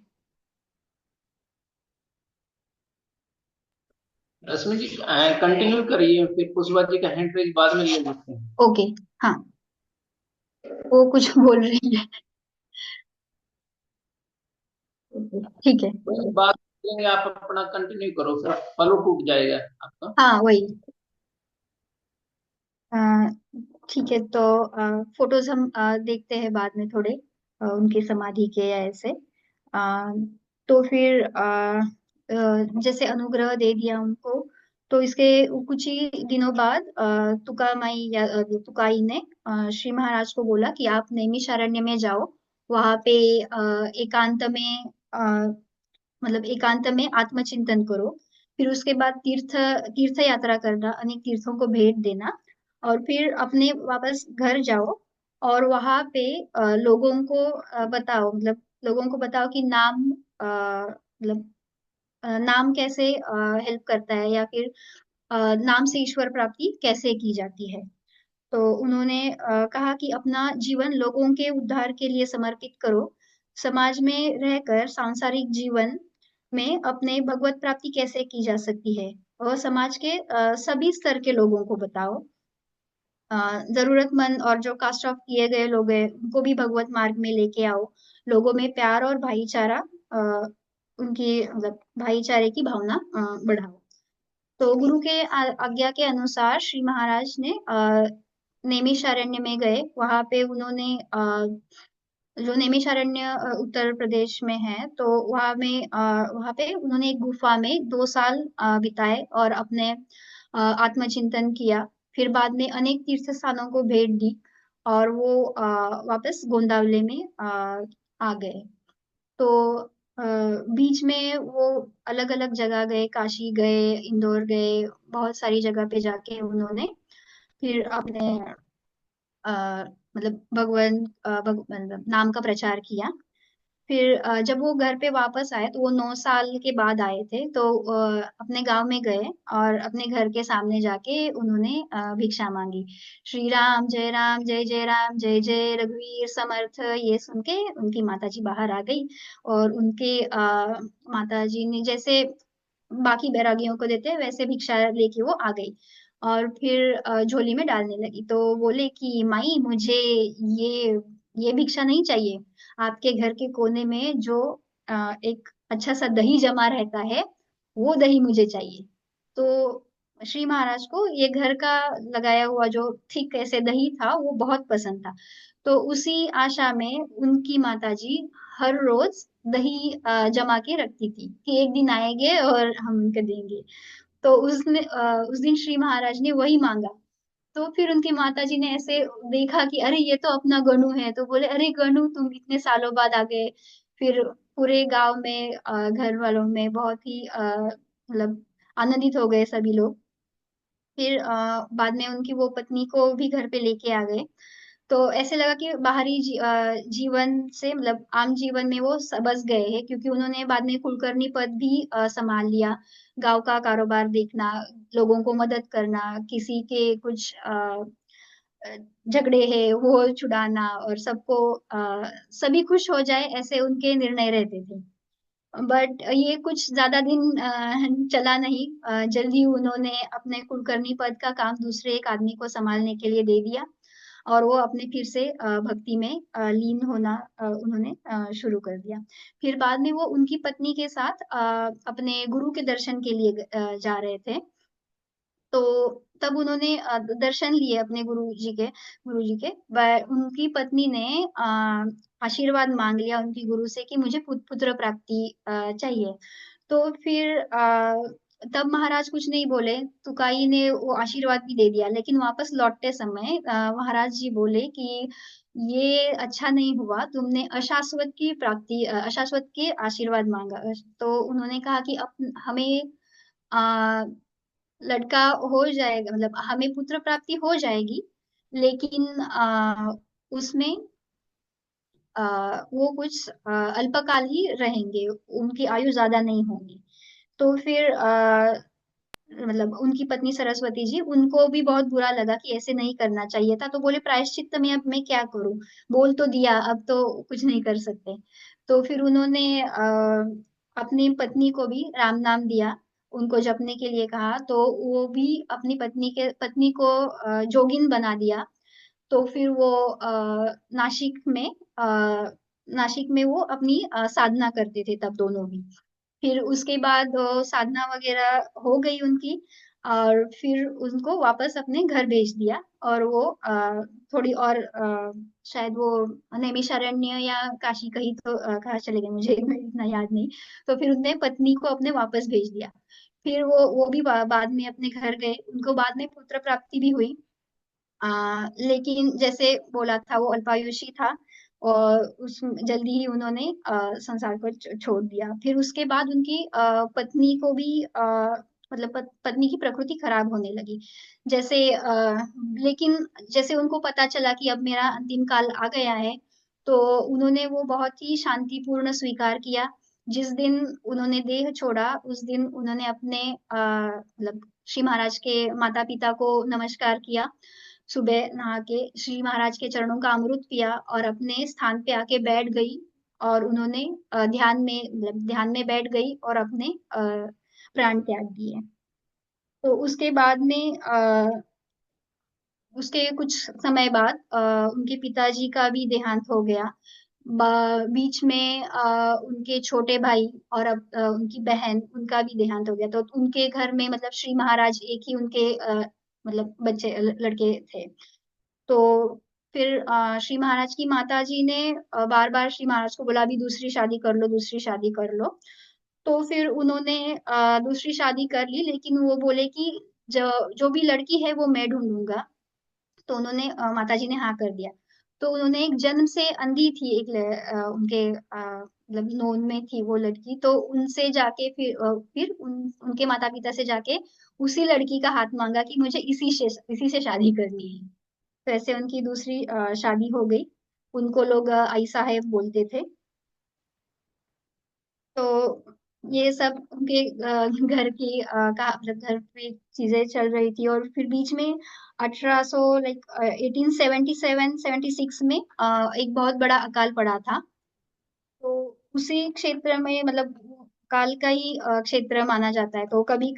रश्मि जी कंटिन्यू करिए, फिर पुष्पा जी का हैंड रेज बाद में ले लेते हैं। ओके। हाँ, वो कुछ बोल रही है। ओके, ठीक है। वही बात करेंगे, आप अपना कंटिन्यू करो, फिर फ्लो टूट जाएगा आपका। हाँ, वही। अ, ठीक है, तो फोटोज हम देखते हैं बाद में थोड़े, उनकी समाधि के या ऐसे। तो फिर जैसे अनुग्रह दे दिया उनको, तो इसके कुछ ही दिनों बाद तुकामाई या तुकाई ने श्री महाराज को बोला कि आप नैमिषारण्य में जाओ। वहां पे एकांत में, मतलब एकांत में आत्मचिंतन करो। फिर उसके बाद तीर्थ तीर्थ यात्रा करना, अनेक तीर्थों को भेंट देना, और फिर अपने वापस घर जाओ और वहां पे लोगों को बताओ, मतलब लोगों को बताओ कि नाम मतलब नाम कैसे हेल्प करता है, या फिर नाम से ईश्वर प्राप्ति कैसे की जाती है। तो उन्होंने कहा कि अपना जीवन लोगों के उद्धार के लिए समर्पित करो, समाज में रहकर सांसारिक जीवन में अपने भगवत प्राप्ति कैसे की जा सकती है, और समाज के सभी स्तर के लोगों को बताओ। जरूरतमंद और जो कास्ट ऑफ किए गए लोग हैं उनको भी भगवत मार्ग में लेके आओ, लोगों में प्यार और भाईचारा उनकी मतलब भाईचारे की भावना बढ़ाओ। तो गुरु के आज्ञा के अनुसार श्री महाराज ने नैमिषारण्य में गए। वहां पे उन्होंने जो नैमिषारण्य उत्तर प्रदेश में है, तो वहां पे उन्होंने एक गुफा में 2 साल बिताए और अपने आत्मचिंतन किया। फिर बाद में अनेक तीर्थ स्थानों को भेंट दी, और वो वापस गोंदावले में आ गए। तो बीच में वो अलग अलग जगह गए, काशी गए, इंदौर गए, बहुत सारी जगह पे जाके उन्होंने फिर अपने अ, मतलब मतलब नाम का प्रचार किया। फिर जब वो घर पे वापस आए, तो वो 9 साल के बाद आए थे, तो अपने गांव में गए और अपने घर के सामने जाके उन्होंने भिक्षा मांगी। श्री राम जय राम, जय जय रघुवीर समर्थ, ये सुन के उनकी माताजी बाहर आ गई, और उनके माताजी ने जैसे बाकी बैरागियों को देते हैं वैसे भिक्षा लेके वो आ गई, और फिर झोली में डालने लगी। तो बोले कि माई, मुझे ये भिक्षा नहीं चाहिए, आपके घर के कोने में जो एक अच्छा सा दही जमा रहता है, वो दही मुझे चाहिए। तो श्री महाराज को ये घर का लगाया हुआ जो थिक ऐसे दही था वो बहुत पसंद था। तो उसी आशा में उनकी माताजी हर रोज दही जमा के रखती थी कि एक दिन आएंगे और हम उनके देंगे। तो उस दिन श्री महाराज ने वही मांगा। तो फिर उनकी माताजी ने ऐसे देखा कि अरे ये तो अपना गणु है, तो बोले, अरे गणु, तुम इतने सालों बाद आ गए। फिर पूरे गांव में घर वालों में बहुत ही मतलब आनंदित हो गए सभी लोग। फिर बाद में उनकी वो पत्नी को भी घर पे लेके आ गए। तो ऐसे लगा कि बाहरी जीवन से मतलब आम जीवन में वो बस गए हैं, क्योंकि उन्होंने बाद में कुलकर्णी पद भी संभाल लिया। गांव का कारोबार देखना, लोगों को मदद करना, किसी के कुछ झगड़े है वो छुड़ाना, और सभी खुश हो जाए, ऐसे उनके निर्णय रहते थे। बट ये कुछ ज्यादा दिन चला नहीं। जल्दी उन्होंने अपने कुलकर्णी पद का काम दूसरे एक आदमी को संभालने के लिए दे दिया, और वो अपने फिर से भक्ति में लीन होना उन्होंने शुरू कर दिया। फिर बाद में वो उनकी पत्नी के साथ अपने गुरु के दर्शन के लिए जा रहे थे। तो तब उन्होंने दर्शन लिए अपने गुरु जी के उनकी पत्नी ने आशीर्वाद मांग लिया उनकी गुरु से कि मुझे पुत्र प्राप्ति चाहिए। तो फिर तब महाराज कुछ नहीं बोले, तुकाई ने वो आशीर्वाद भी दे दिया, लेकिन वापस लौटते समय महाराज जी बोले कि ये अच्छा नहीं हुआ, तुमने अशाश्वत की प्राप्ति अशाश्वत के आशीर्वाद मांगा। तो उन्होंने कहा कि अब हमें लड़का हो जाएगा, मतलब हमें पुत्र प्राप्ति हो जाएगी, लेकिन उसमें वो कुछ अल्पकाल ही रहेंगे, उनकी आयु ज्यादा नहीं होगी। तो फिर मतलब उनकी पत्नी सरस्वती जी, उनको भी बहुत बुरा लगा कि ऐसे नहीं करना चाहिए था। तो बोले, प्रायश्चित्त में अब मैं क्या करूं, बोल तो दिया, अब तो कुछ नहीं कर सकते। तो फिर उन्होंने अपनी पत्नी को भी राम नाम दिया, उनको जपने के लिए कहा। तो वो भी अपनी पत्नी को जोगिन बना दिया। तो फिर वो नासिक में वो अपनी साधना करते थे तब दोनों भी। फिर उसके बाद साधना वगैरह हो गई उनकी, और फिर उनको वापस अपने घर भेज दिया। और वो थोड़ी और शायद वो नैमिषारण्य या काशी कहीं तो कहाँ चले गए, मुझे इतना याद नहीं। तो फिर उनने पत्नी को अपने वापस भेज दिया। फिर वो भी बाद में अपने घर गए, उनको बाद में पुत्र प्राप्ति भी हुई। लेकिन जैसे बोला था वो अल्पायुषी था, और उस जल्दी ही उन्होंने संसार को छोड़ दिया। फिर उसके बाद उनकी पत्नी को भी मतलब पत्नी की प्रकृति खराब होने लगी। जैसे लेकिन जैसे उनको पता चला कि अब मेरा अंतिम काल आ गया है, तो उन्होंने वो बहुत ही शांतिपूर्ण स्वीकार किया। जिस दिन उन्होंने देह छोड़ा, उस दिन उन्होंने अपने मतलब श्री महाराज के माता पिता को नमस्कार किया। सुबह नहा के श्री महाराज के चरणों का अमृत पिया और अपने स्थान पे आके बैठ गई। और उन्होंने ध्यान में मतलब ध्यान में बैठ गई और अपने प्राण त्याग दिए। तो उसके बाद में उसके कुछ समय बाद उनके पिताजी का भी देहांत हो गया। बीच में उनके छोटे भाई और अब उनकी बहन, उनका भी देहांत हो गया। तो उनके घर में मतलब श्री महाराज एक ही उनके मतलब बच्चे लड़के थे। तो फिर श्री महाराज की माताजी ने बार बार श्री महाराज को बोला अभी दूसरी शादी कर लो, दूसरी शादी कर लो। तो फिर उन्होंने दूसरी शादी कर ली, लेकिन वो बोले कि जो जो भी लड़की है वो मैं ढूंढूंगा। तो उन्होंने माताजी ने हाँ कर दिया। तो उन्होंने एक जन्म से अंधी थी, उनके मतलब नोन में थी वो लड़की। तो उनसे जाके फिर उनके माता पिता से जाके उसी लड़की का हाथ मांगा कि मुझे इसी से शादी करनी है। तो ऐसे उनकी दूसरी शादी हो गई। उनको लोग आई साहेब बोलते थे। तो ये सब उनके घर की का मतलब घर पे चीजें चल रही थी। और फिर बीच में 1800 लाइक 1877-76 में एक बहुत बड़ा अकाल पड़ा था। तो उसी क्षेत्र में मतलब काल का ही क्षेत्र माना जाता है, तो कभी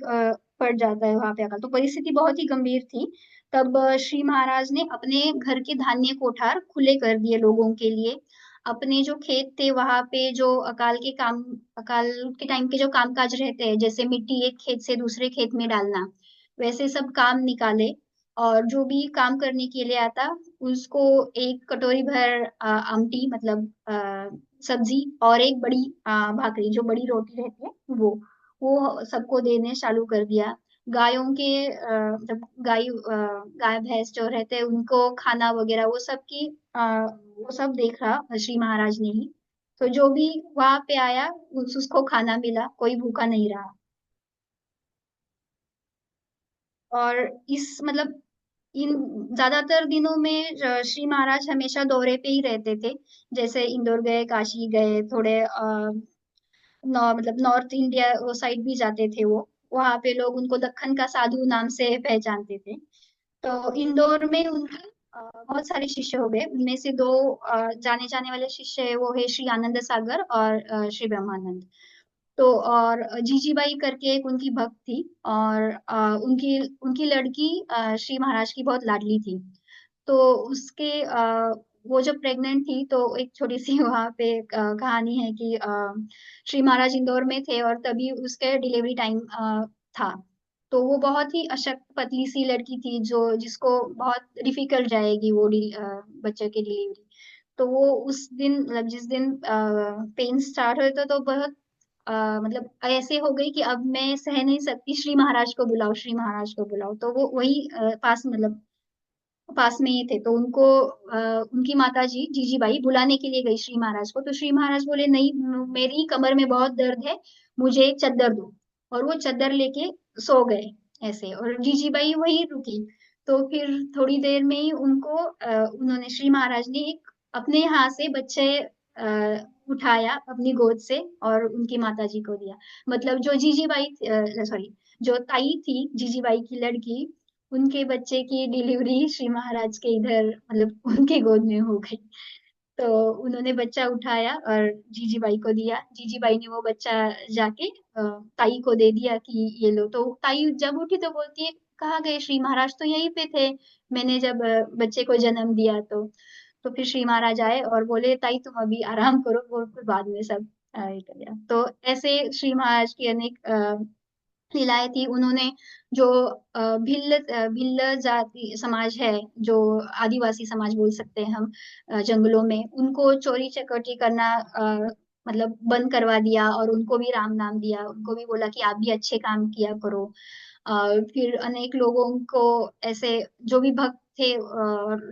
पड़ जाता है वहां पे अकाल। तो परिस्थिति बहुत ही गंभीर थी। तब श्री महाराज ने अपने घर के धान्य कोठार खुले कर दिए लोगों के लिए। अपने जो खेत थे वहां पे जो अकाल के टाइम के जो कामकाज रहते हैं, जैसे मिट्टी एक खेत से दूसरे खेत में डालना, वैसे सब काम निकाले। और जो भी काम करने के लिए आता, उसको एक कटोरी भर आमटी मतलब सब्जी और एक बड़ी भाकरी, जो बड़ी रोटी रहती है, वो सबको देने चालू कर दिया। गायों के मतलब गाय भैंस जो रहते हैं उनको खाना वगैरह वो सब की वो सब देख रहा श्री महाराज ने ही। तो जो भी वहां पे आया उसको खाना मिला, कोई भूखा नहीं रहा। और इस मतलब इन ज्यादातर दिनों में श्री महाराज हमेशा दौरे पे ही रहते थे। जैसे इंदौर गए, काशी गए, थोड़े मतलब नॉर्थ इंडिया वो साइड भी जाते थे वो। वहां पे लोग उनको दक्खन का साधु नाम से पहचानते थे। तो इंदौर में उनके बहुत सारे शिष्य हो गए। उनमें से दो जाने जाने वाले शिष्य है, वो है श्री आनंद सागर और श्री ब्रह्मानंद। तो और जीजीबाई करके एक उनकी भक्त थी। और उनकी उनकी लड़की श्री महाराज की बहुत लाडली थी। तो उसके वो जब प्रेग्नेंट थी, तो एक छोटी सी वहां पे कहानी है कि श्री महाराज इंदौर में थे और तभी उसके डिलीवरी टाइम था। तो वो बहुत ही अशक्त पतली सी लड़की थी, जो जिसको बहुत डिफिकल्ट जाएगी वो बच्चे की डिलीवरी। तो वो उस दिन मतलब जिस दिन पेन स्टार्ट हुए तो बहुत मतलब ऐसे हो गई कि अब मैं सह नहीं सकती, श्री महाराज को बुलाओ, श्री महाराज को बुलाओ। तो वो वही पास मतलब पास में ही थे। तो उनको उनकी माता जी जीजीबाई बुलाने के लिए गई श्री महाराज को। तो श्री महाराज बोले नहीं, मेरी कमर में बहुत दर्द है, मुझे एक चद्दर दो। और वो चद्दर लेके सो गए ऐसे, और जीजीबाई वही रुकी। तो फिर थोड़ी देर में ही उन्होंने श्री महाराज ने एक अपने हाथ से बच्चे उठाया अपनी गोद से और उनकी माता जी को दिया। मतलब जो जीजीबाई सॉरी जो ताई थी जीजीबाई की लड़की, उनके बच्चे की डिलीवरी श्री महाराज के इधर मतलब उनके गोद में हो गई। तो उन्होंने बच्चा उठाया और जीजीबाई को दिया। जीजीबाई ने वो बच्चा जाके ताई को दे दिया कि ये लो। तो ताई जब उठी तो बोलती है कहाँ गए श्री महाराज, तो यहीं पे थे, मैंने जब बच्चे को जन्म दिया। तो फिर श्री महाराज आए और बोले ताई तुम अभी आराम करो, वो फिर बाद में सब ये कर दिया। तो ऐसे श्री महाराज की अनेक लीलाएं थी। उन्होंने जो भिल्ल जाति समाज है, जो आदिवासी समाज बोल सकते हैं हम, जंगलों में उनको चोरी चकौती करना मतलब बंद करवा दिया। और उनको भी राम नाम दिया, उनको भी बोला कि आप भी अच्छे काम किया करो। फिर अनेक लोगों को ऐसे जो भी भक्त थे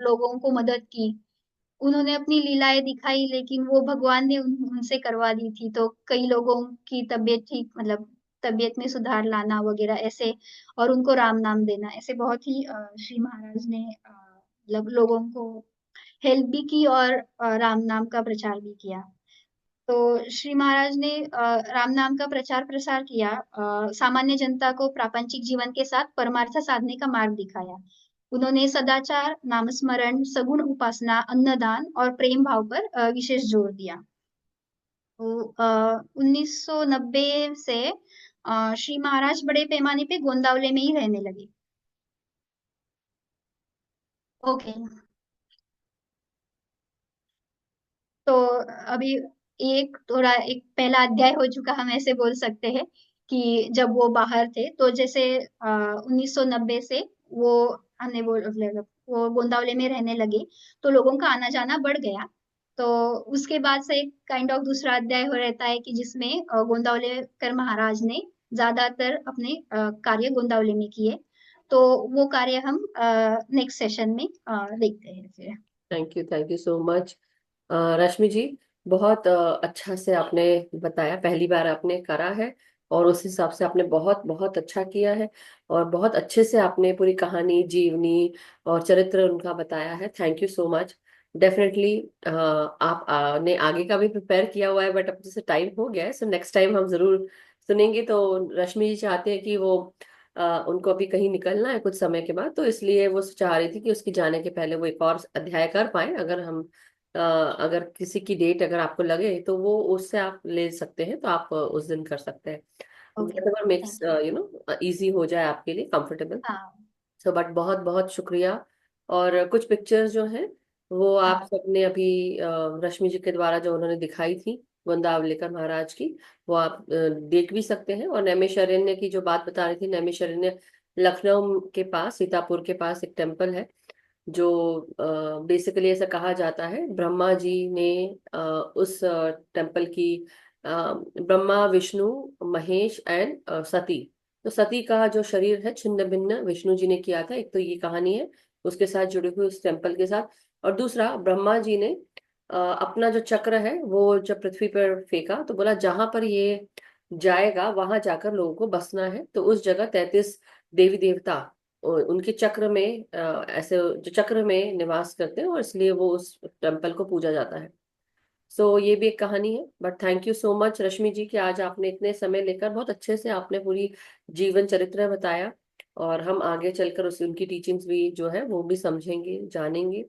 लोगों को मदद की। उन्होंने अपनी लीलाएं दिखाई, लेकिन वो भगवान ने उनसे करवा दी थी। तो कई लोगों की तबीयत ठीक, मतलब तबीयत में सुधार लाना वगैरह ऐसे, और उनको राम नाम देना, ऐसे बहुत ही श्री महाराज ने मतलब लोगों को हेल्प भी की और राम नाम का प्रचार भी किया। तो श्री महाराज ने राम नाम का प्रचार प्रसार किया, सामान्य जनता को प्रापंचिक जीवन के साथ परमार्थ साधने का मार्ग दिखाया। उन्होंने सदाचार, नामस्मरण, सगुण उपासना, अन्नदान और प्रेम भाव पर विशेष जोर दिया। तो 1990 से श्री महाराज बड़े पैमाने पे गोंदावले में ही रहने लगे। ओके। तो अभी एक पहला अध्याय हो चुका, हम ऐसे बोल सकते हैं कि जब वो बाहर थे, तो जैसे 1990 से वो हमने मतलब वो गोंदावले में रहने लगे, तो लोगों का आना जाना बढ़ गया। तो उसके बाद से एक काइंड ऑफ दूसरा अध्याय हो रहता है कि जिसमें गोंदावलेकर महाराज ने ज्यादातर अपने कार्य गोंदावले में किए। तो वो कार्य हम नेक्स्ट सेशन में देखते हैं फिर। Thank you so much Rashmi जी। बहुत अच्छा से आपने बताया, पहली बार आपने करा है और उस हिसाब से आपने बहुत बहुत अच्छा किया है। और बहुत अच्छे से आपने पूरी कहानी, जीवनी और चरित्र उनका बताया है। Thank you so much. Definitely आप ने आगे का भी प्रिपेयर किया हुआ है, बट अब जैसे टाइम हो गया है, सो नेक्स्ट टाइम हम जरूर सुनेंगे। तो रश्मि जी चाहते हैं कि वो उनको अभी कहीं निकलना है कुछ समय के बाद, तो इसलिए वो चाह रही थी कि उसकी जाने के पहले वो एक और अध्याय कर पाए। अगर हम अगर किसी की डेट अगर आपको लगे तो वो उससे आप ले सकते हैं, तो आप उस दिन कर सकते हैं। Okay, whatever makes thank you. Easy हो जाए आपके लिए, कंफर्टेबल। हाँ सो बट बहुत बहुत शुक्रिया। और कुछ पिक्चर्स जो हैं वो आप हाँ। सबने अभी रश्मि जी के द्वारा जो उन्होंने दिखाई थी वृंदावलेकर महाराज की, वो आप देख भी सकते हैं। और नैमिषारण्य की जो बात बता रही थी, नैमिषारण्य लखनऊ के पास, सीतापुर के पास एक टेम्पल है, जो बेसिकली ऐसा कहा जाता है ब्रह्मा जी ने उस टेम्पल की ब्रह्मा, विष्णु, महेश एंड सती, तो सती का जो शरीर है छिन्न भिन्न विष्णु जी ने किया था। एक तो ये कहानी है उसके साथ जुड़ी हुई उस टेम्पल के साथ। और दूसरा, ब्रह्मा जी ने अपना जो चक्र है वो जब पृथ्वी पर फेंका, तो बोला जहां पर ये जाएगा वहां जाकर लोगों को बसना है। तो उस जगह 33 देवी देवता उनके चक्र में ऐसे जो चक्र में निवास करते हैं, और इसलिए वो उस टेम्पल को पूजा जाता है। सो ये भी एक कहानी है। But thank you so much Rashmi ji कि आज आपने इतने समय लेकर बहुत अच्छे से आपने पूरी जीवन चरित्र बताया। और हम आगे चलकर उस उनकी टीचिंग्स भी जो है वो भी समझेंगे, जानेंगे।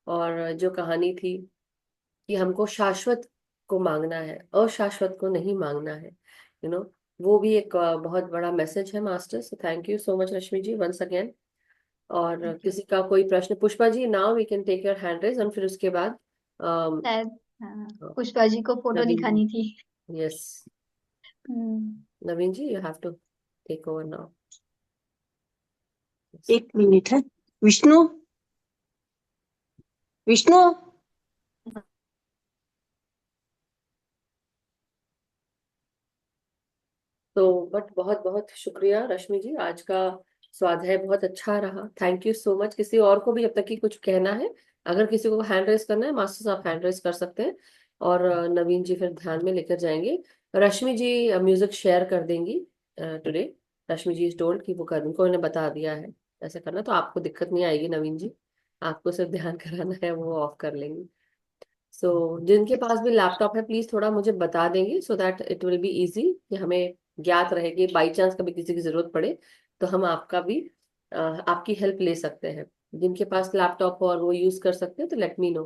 और जो कहानी थी कि हमको शाश्वत को मांगना है, अशाश्वत को नहीं मांगना है, वो भी एक बहुत बड़ा मैसेज है master. So thank you so much Rashmi ji once again. और थैंक यू। किसी का कोई प्रश्न, Pushpa ji now we can take your hand raise, और फिर उसके बाद अम, शायद पुष्पा जी को फोटो नवीन जी। दिखानी थी। Yes, hmm. Naveen ji you have to take over now. एक मिनट है। विष्णु, विष्णु। तो बट बहुत बहुत शुक्रिया रश्मि जी, आज का स्वाध्याय बहुत अच्छा रहा। Thank you so much. किसी और को भी जब तक कि कुछ कहना है, अगर किसी को हैंड रेस करना है मास्टर साहब हैंड रेस कर सकते हैं। और नवीन जी फिर ध्यान में लेकर जाएंगे। रश्मि जी म्यूजिक शेयर कर देंगी today. Rashmi ji is told कि वो कर, उनको इन्हें बता दिया है ऐसे करना, तो आपको दिक्कत नहीं आएगी नवीन जी। आपको सिर्फ ध्यान कराना है, वो ऑफ कर लेंगी। सो जिनके पास भी लैपटॉप है प्लीज थोड़ा मुझे बता देंगे, so that it will be easy, कि हमें ज्ञात रहेगी बाई चांस कभी किसी की जरूरत पड़े तो हम आपका भी आपकी हेल्प ले सकते हैं। जिनके पास लैपटॉप हो और वो यूज कर सकते हैं तो let me know.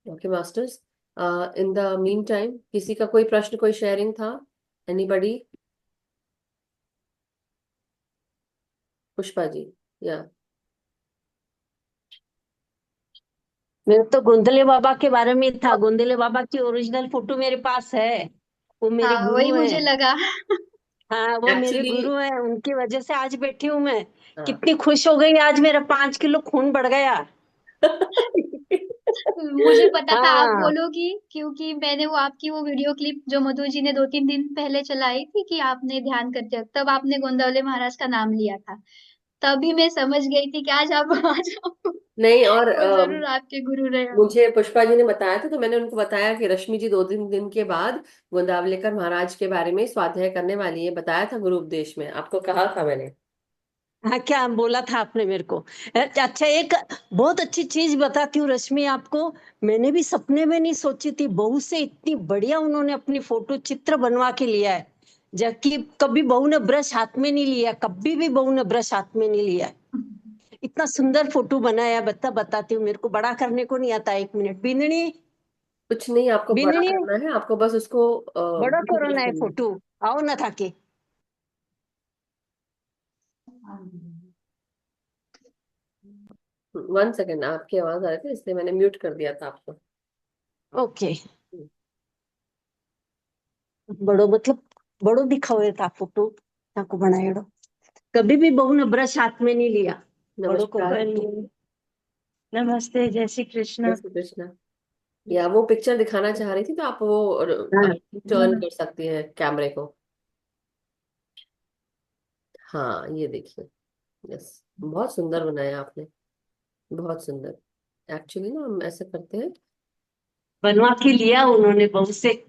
Okay masters, in the mean time किसी का कोई प्रश्न, कोई शेयरिंग था? एनीबडी? पुष्पा जी या मेरे तो गोंदले बाबा के बारे में था। गोंदले बाबा की ओरिजिनल फोटो मेरे पास है। वो मेरे हाँ, वही गुरु मुझे हैं। लगा। हाँ, वो मेरे एक्चुअली गुरु हैं, उनकी वजह से आज बैठी हूँ मैं। कितनी खुश हो गई आज, मेरा 5 किलो खून बढ़ गया। मुझे पता था आप हाँ। बोलोगी, क्योंकि मैंने वो आपकी वो वीडियो क्लिप जो मधु जी ने 2-3 दिन पहले चलाई थी कि आपने ध्यान करते वक्त, तब आपने गोंदवले महाराज का नाम लिया था। तभी मैं समझ गई थी कि आज आप आ जाओ। नहीं, और और जरूर आपके गुरु रहे हो। मुझे पुष्पा जी ने बताया था, तो मैंने उनको बताया कि रश्मि जी 2 दिन के बाद गोंदावलेकर महाराज के बारे में स्वाध्याय करने वाली है, बताया था गुरु उपदेश में, आपको कहा था मैंने। हाँ, क्या बोला था आपने मेरे को? अच्छा, एक बहुत अच्छी चीज बताती हूँ रश्मि आपको। मैंने भी सपने में नहीं सोची थी, बहू से इतनी बढ़िया उन्होंने अपनी फोटो चित्र बनवा के लिया है। जबकि कभी बहू ने ब्रश हाथ में नहीं लिया, कभी भी बहू ने ब्रश हाथ में नहीं लिया है। इतना सुंदर फोटो बनाया, बताती हूँ, मेरे को बड़ा करने को नहीं आता। 1 मिनट, बिंदनी, कुछ नहीं, आपको बड़ा बिंदनी, करना है, आपको बस उसको बड़ा डिलीट करना है करना है। फोटो। आओ ना था के। 1 सेकेंड, आपकी आवाज आ रही थी इसलिए मैंने म्यूट कर दिया था आपको। ओके। बड़ो मतलब बड़ो दिखाओ था फोटो ताको बनाएड़ो। कभी भी बहू ने ब्रश हाथ में नहीं लिया। बड़ो को नमस्कार। नमस्ते, जय श्री जय कृष्ण। श्री कृष्ण। या वो पिक्चर दिखाना चाह रही थी, तो आप वो हाँ, टर्न कर सकती हैं कैमरे को। हाँ, ये देखिए। यस, बहुत सुंदर बनाया आपने, बहुत सुंदर। एक्चुअली ना हम ऐसा करते हैं। बनवा के लिया उन्होंने बहू से। एक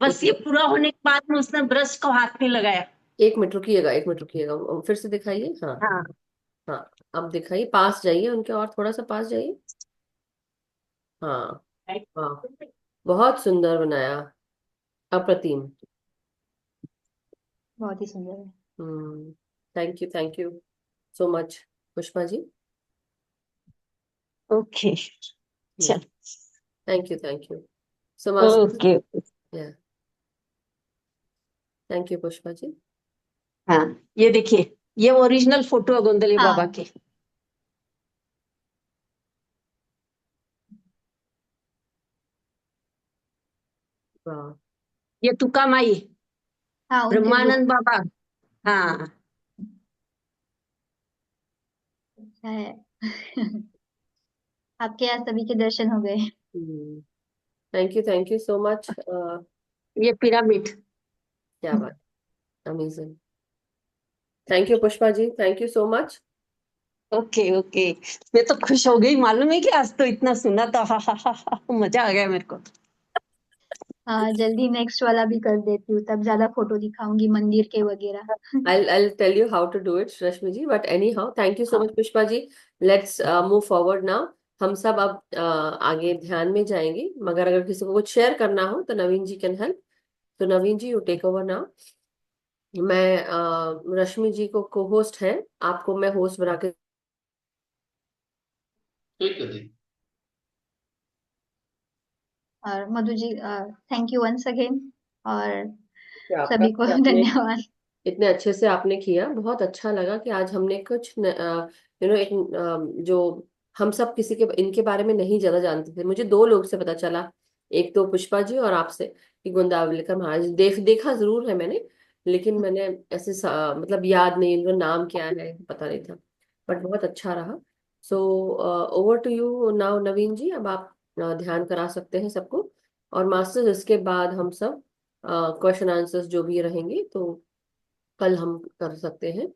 बस ये पूरा होने के बाद में उसने ब्रश को हाथ में लगाया। 1 मिनट रुकिएगा, 1 मिनट रुकिएगा, फिर से दिखाइए। हाँ। हाँ। हाँ, अब दिखाइए, पास जाइए उनके, और थोड़ा सा पास जाइए। हाँ। हाँ, बहुत सुंदर बनाया, अप्रतिम। बहुत ही सुंदर है। Hmm. Thank you so much Pushpa ji. Okay, चल। Thank you so much. Okay. Thank you Pushpa ji. हाँ, ये देखिए, ये ओरिजिनल फोटो है गोंदली बाबा हाँ, की। वाह। ये तुका माई, हाँ उनके ग्रुप ब्रह्मानंद बाबा। हाँ। है। आपके यहाँ सभी के दर्शन हो गए। Thank you so much. ये पिरामिड। क्या बात, amazing. Thank you Pushpa ji, thank you so much. Okay, okay. मैं तो खुश हो गई, मालूम है कि आज तो इतना सुना था। हा हा हा हा, मजा आ गया मेरे को। हाँ, जल्दी नेक्स्ट वाला भी कर देती हूँ, तब ज्यादा फोटो दिखाऊंगी मंदिर के वगैरह। I'll tell you how to do it, Rashmi ji. But anyhow, thank you so हाँ, much, Pushpa ji. Let's move forward now. हम सब अब आगे ध्यान में जाएंगे, मगर अगर किसी को कुछ शेयर करना हो तो नवीन जी कैन हेल्प। तो Naveen ji, you take over now. मैं रश्मि जी को होस्ट है, आपको मैं होस्ट बना के। ठीक है जी। और मधु ji, thank you once again. और आपका सभी को कि आपने धन्यवाद। इतने अच्छे से आपने किया, बहुत अच्छा लगा कि आज हमने कुछ एक जो हम सब किसी के इनके बारे में नहीं ज्यादा जानते थे, मुझे 2 लोग से पता चला। एक तो पुष्पा जी और आपसे, कि गोंदावलेकर महाराज देखा जरूर है मैंने, लेकिन मैंने ऐसे मतलब याद नहीं इनका नाम क्या है, पता नहीं था। बट बहुत अच्छा रहा। So over to you now Naveen ji, अब आप ध्यान करा सकते हैं सबको। और मास्टर्स, इसके बाद हम सब क्वेश्चन आंसर्स जो भी रहेंगे तो कल हम कर सकते हैं,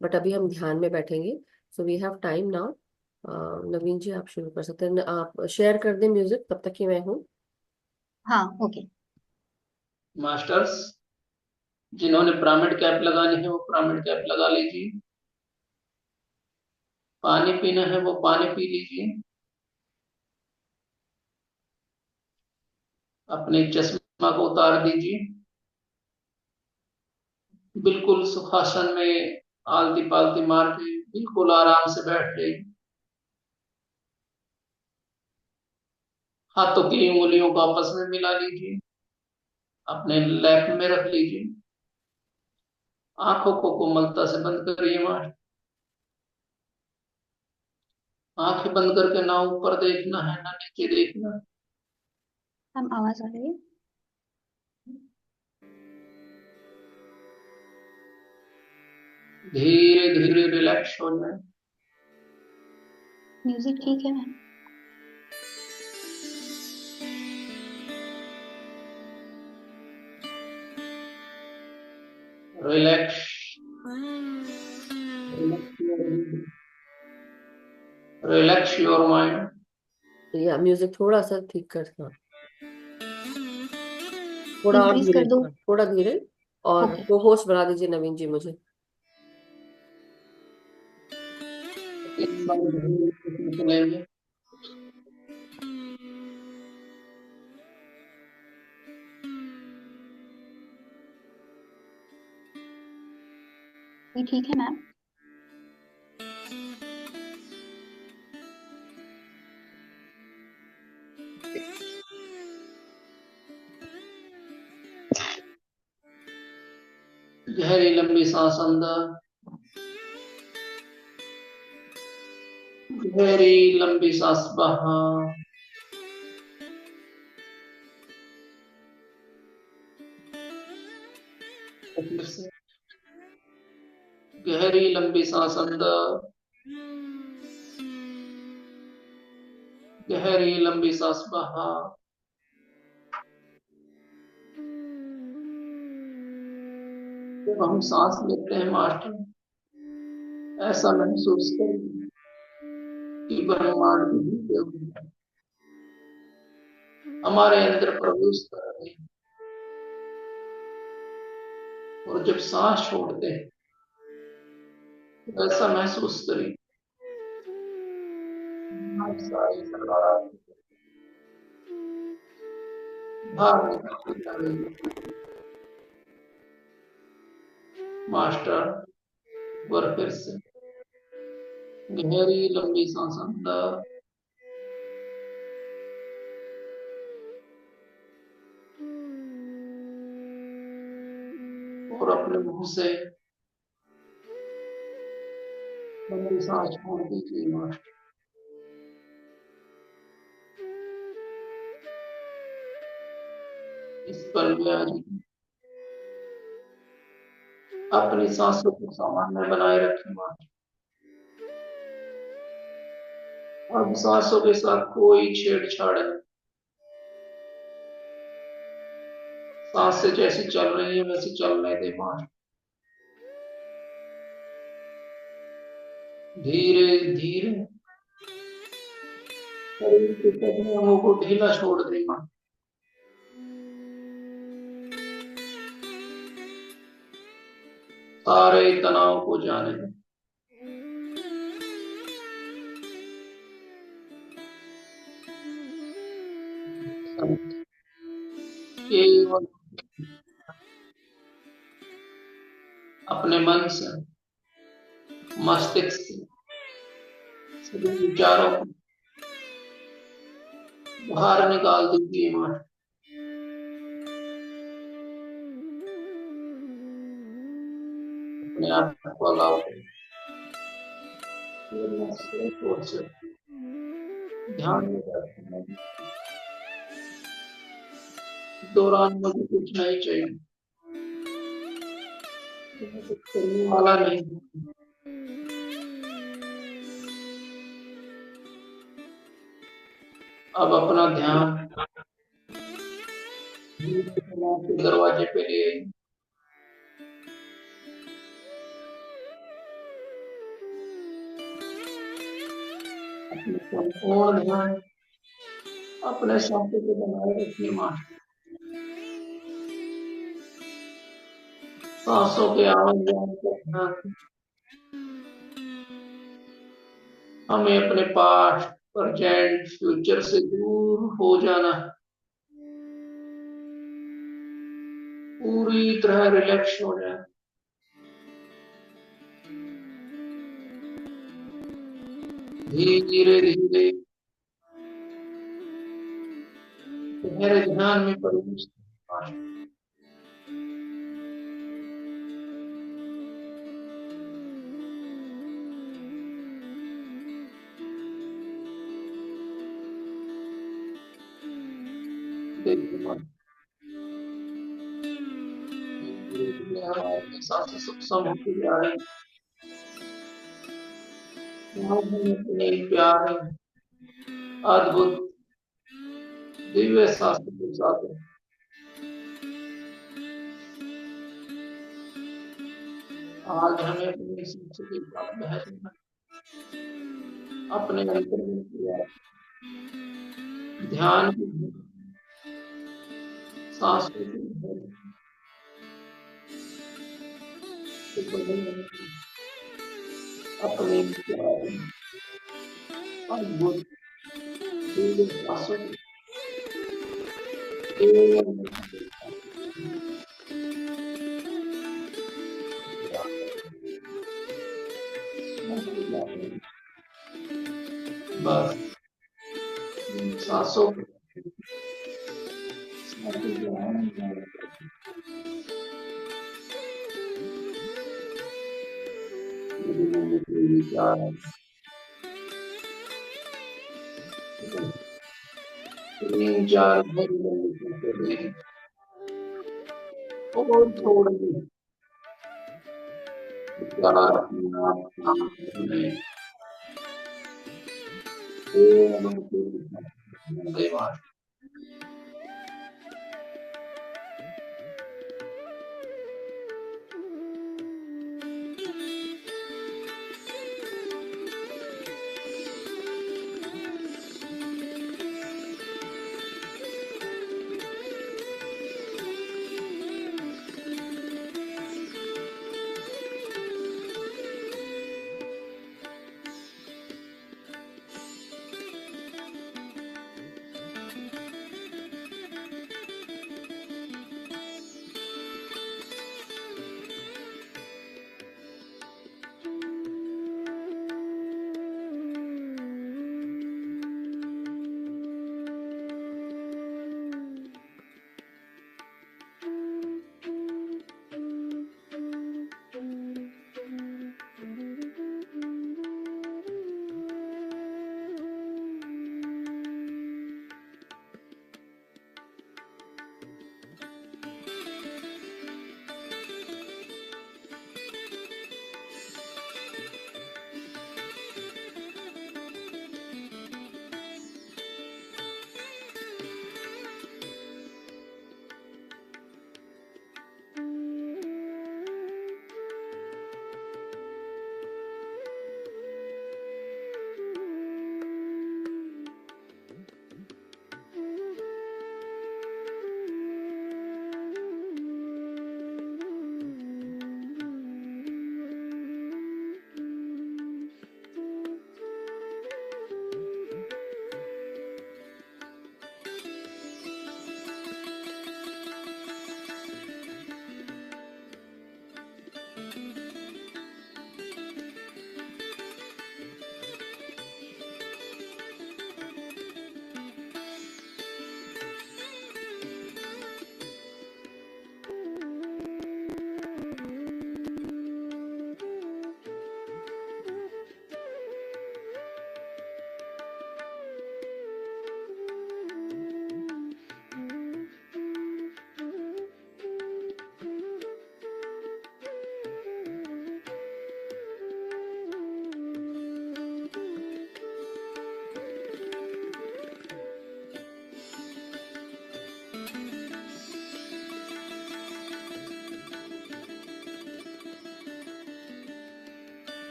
बट अभी हम ध्यान में बैठेंगे। So we have time now. Naveen ji, आप शुरू कर सकते हैं, आप शेयर कर दें म्यूजिक तब तक कि मैं हूँ। हाँ, ओके। मास्टर्स, जिन्होंने ब्राह्मण कैप लगानी है वो ब्राह्मण कैप लगा लीजिए। पानी पीना है वो पानी पी लीजिए। अपने चश्मा को उतार दीजिए। बिल्कुल सुखासन में आलती पालती मार के बिल्कुल आराम से बैठ जाइए। हाथों की उंगलियों को आपस में मिला लीजिए। अपने लैप में रख लीजिए। आंखों को कोमलता से बंद करिए। मार आंखें बंद करके ना ऊपर देखना है ना नीचे देखना। हम आवाज आ रही है? धीरे धीरे रिलैक्स हो जाए। म्यूजिक ठीक है ma'am? Relax. Relax Relax your mind. या म्यूजिक थोड़ा सा ठीक करना, थोड़ा और इंक्रीज धीरे, कर दो। थोड़ा धीरे। और ओके। को होस्ट बना दीजिए नवीन जी मुझे। 3 बार चलेंगे। ये ठीक है मैम। गहरी लंबी सांस अंदर, गहरी लंबी सांस बाहर। फिर से गहरी लंबी सांस अंदर, गहरी लंबी सांस बाहर। जब हम सांस लेते हैं मास्टर, ऐसा महसूस करें कि ब्रह्मांड की भीतर हमारे अंदर प्रवेश कर रहे हैं। और जब सांस छोड़ते हैं तो ऐसा महसूस करें बाहर निकलती जा रही है। मास्टर और फिर से गहरी लंबी सांस अंदर, और अपने मुंह से लंबी सांस छोड़ दीजिए मास्टर। इस पल में आज अपनी सांसों को सामान्य बनाए रखें मास्टर। अब सांसों के साथ कोई छेड़छाड़ नहीं। सांसें जैसी चल रही है वैसी चलने दे मास्टर। धीरे धीरे शरीर के सभी अंगों को ढीला छोड़ दे मास्टर। सारे तनाव को जाने दें। केवल अपने मन से, मस्तिष्क से सभी विचारों को बाहर निकाल दीजिए मास्टर। अपने आप को अलाउ करें। ध्यान में रखना। दौरान मुझे कुछ नहीं चाहिए, कुछ करने वाला नहीं। अब अपना ध्यान दरवाजे पे ले आइए। अपने संपूर्ण ध्यान अपने सांसों को बनाए रखिए मास्टर। सांसों के आने जाने का ध्यान। हमें अपने पास्ट, प्रेजेंट, फ्यूचर से दूर हो जाना है। पूरी तरह रिलैक्स हो जाए। धीरे धीरे गहरे ध्यान में प्रवेश। हमारे सांसें सूक्ष्म होती जा रही हैं। अपने प्यारे, अद्भुत, दिव्य शास्त्र के साथ आज हमें अपनी संस्कृति का बहस अपने अंतर में किया, ध्यान सांसों अपने अद्भुत सांसों बस सांसों तीन चार और थोड़ा देवा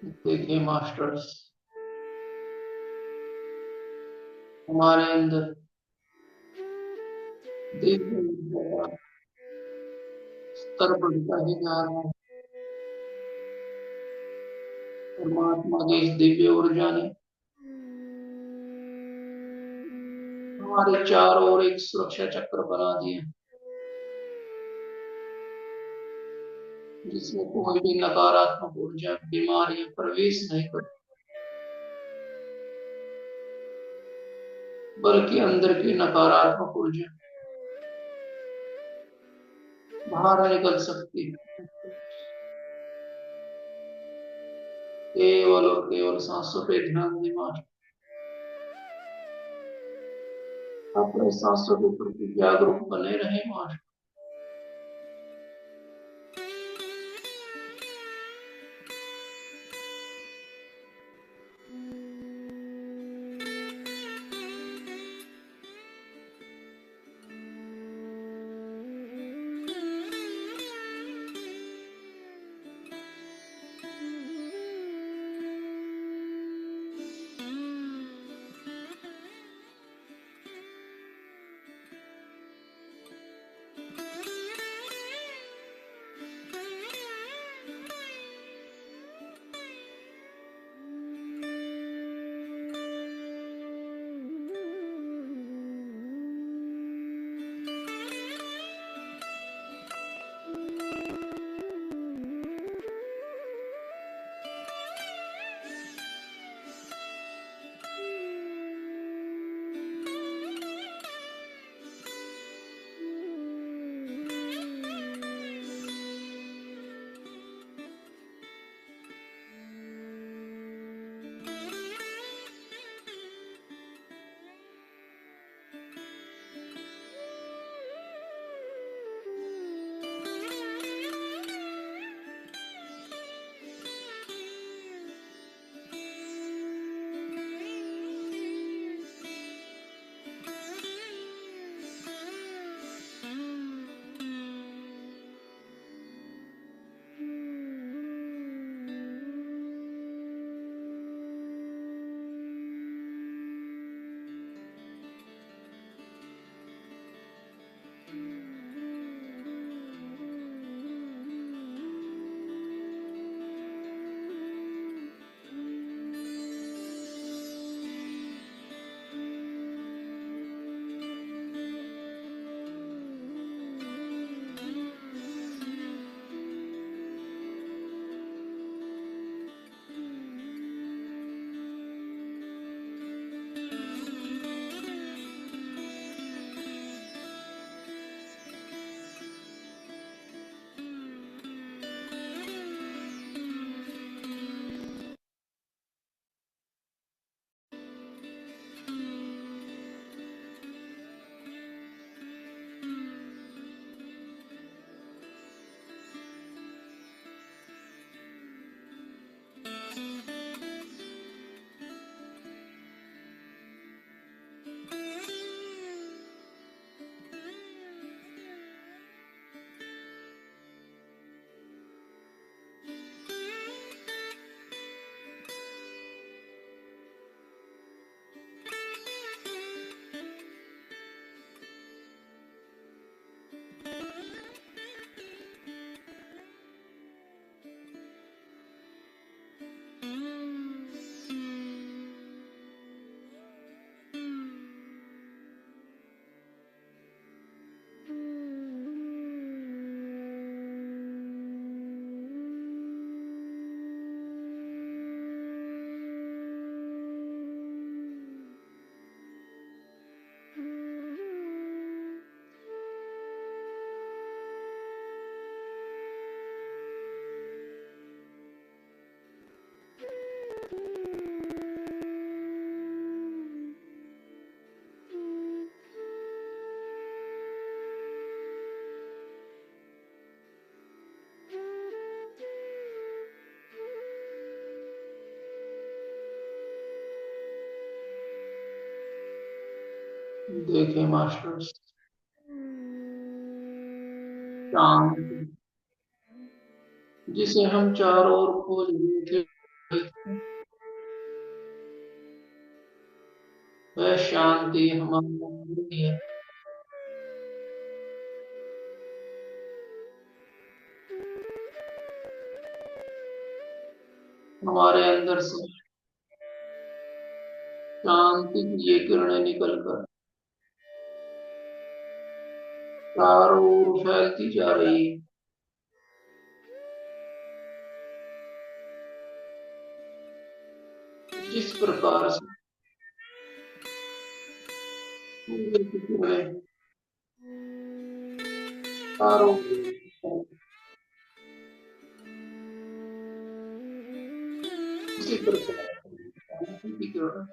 देखिए मास्टर्स, हमारे अंदर धीरे धीरे स्तर बढ़ता ही जा रहा है। परमात्मा की इस दिव्य ऊर्जा ने हमारे चारों ओर एक सुरक्षा चक्र बना दिया, जिसमें कोई भी नकारात्मक ऊर्जा, बीमारियां प्रवेश नहीं कर, बल्कि अंदर की नकारात्मक ऊर्जा बाहर निकल सकती है। केवल और केवल सांसों पे ध्यान दें मास्टर, अपने सांसों के प्रति जागरूक बने रहे मास्टर। देखिए मास्टर, शांति जिसे हम चारों ओर खोज रहे थे, वह शांति हमारी है। हमारे अंदर से शांति की ये किरणें निकलकर चारों ओर फैलती जा रही है। जिस प्रकार से सूर्य की किरणें चारों ओर, उसी प्रकार शांति की किरणें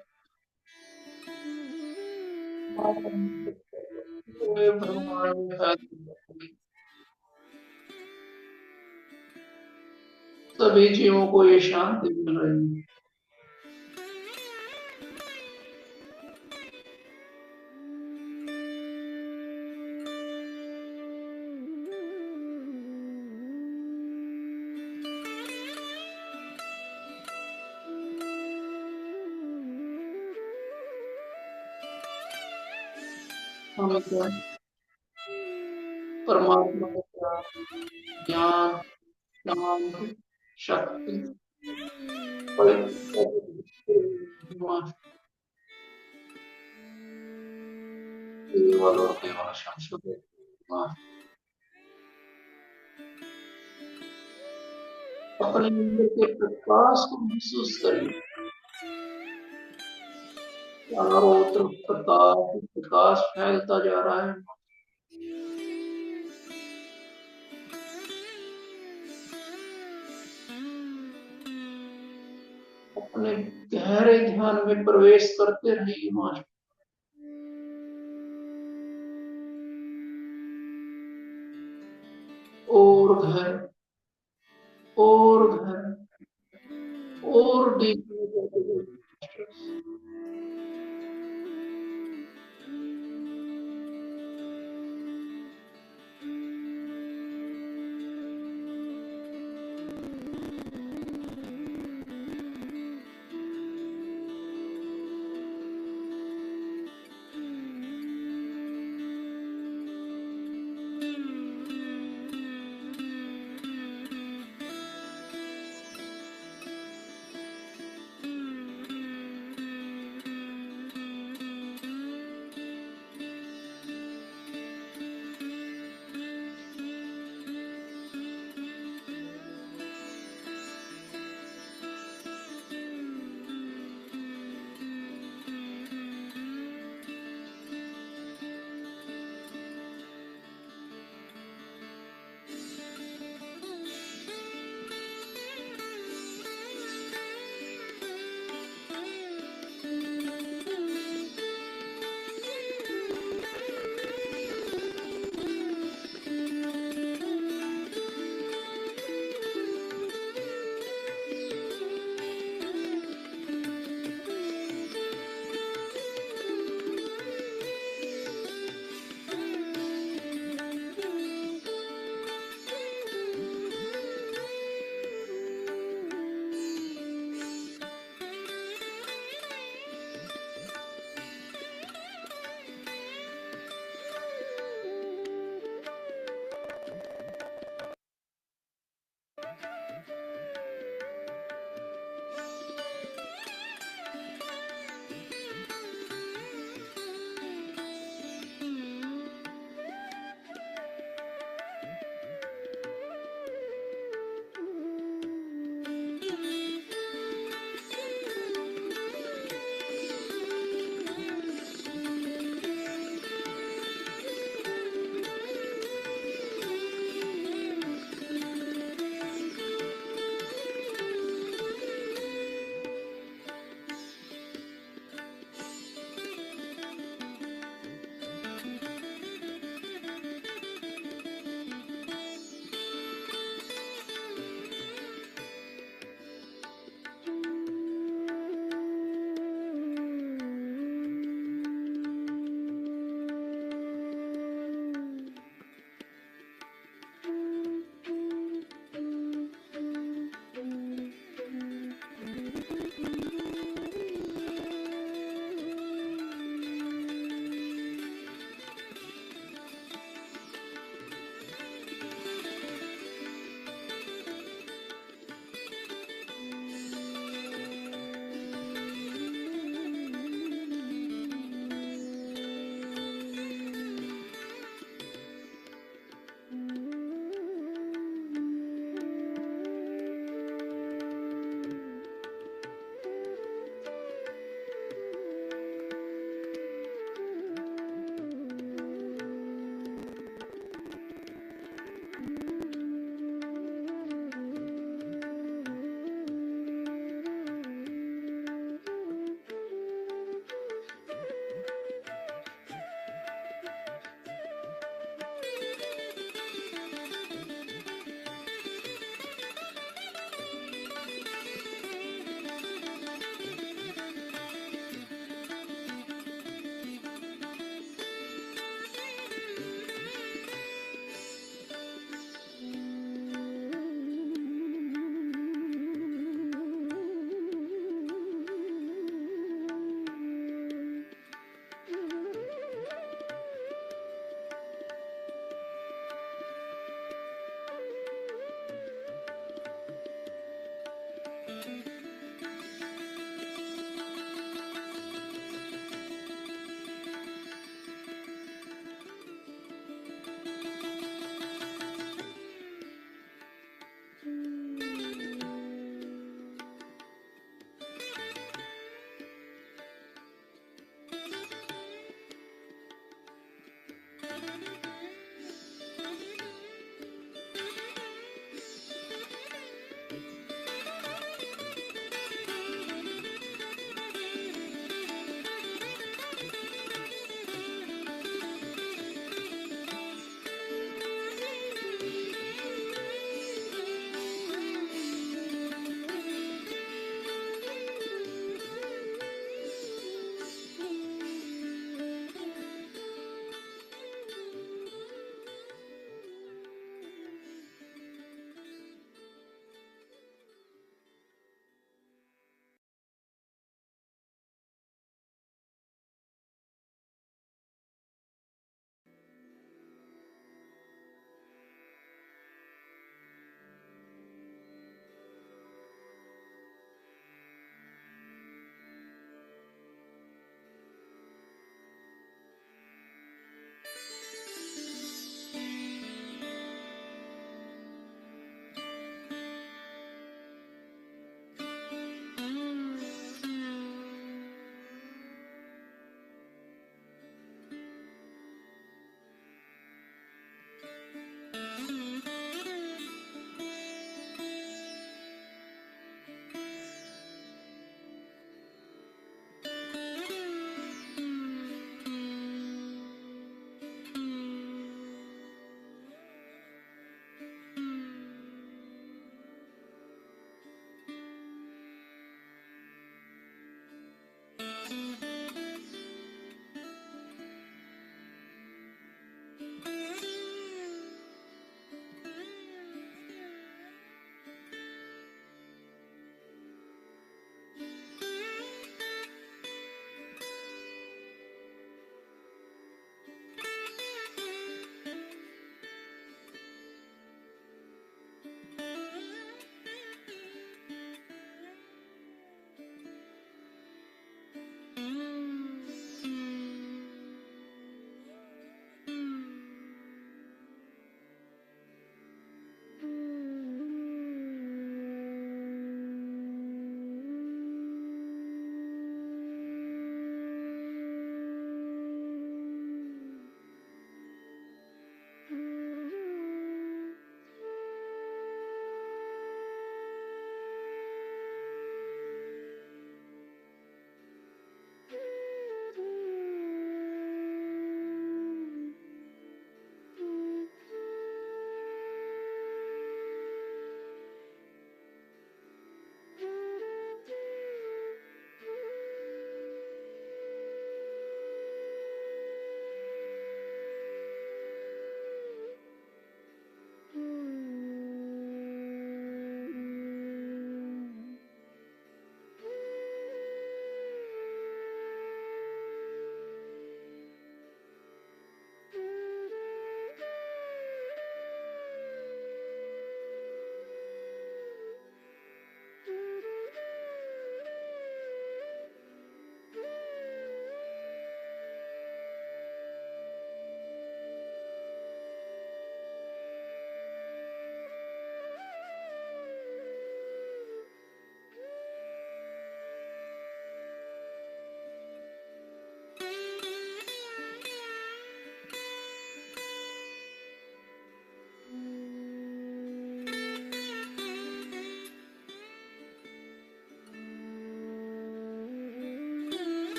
पूरे ब्रह्मांड में फैलती जा रही है। सभी जीवों को ये शांति मिल रही है। हमें तो परमात्मा का ज्ञान, शांति, शक्ति, केवल और केवल संशोधित अपने अंदर के प्रकाश को महसूस करिए। चारों तरफ प्रकाश प्रकाश फैलता जा रहा है। अपने गहरे ध्यान में प्रवेश करते रहिए मास्टर। और गहर, और गहर, और डीप में जाते जाइए मास्टर।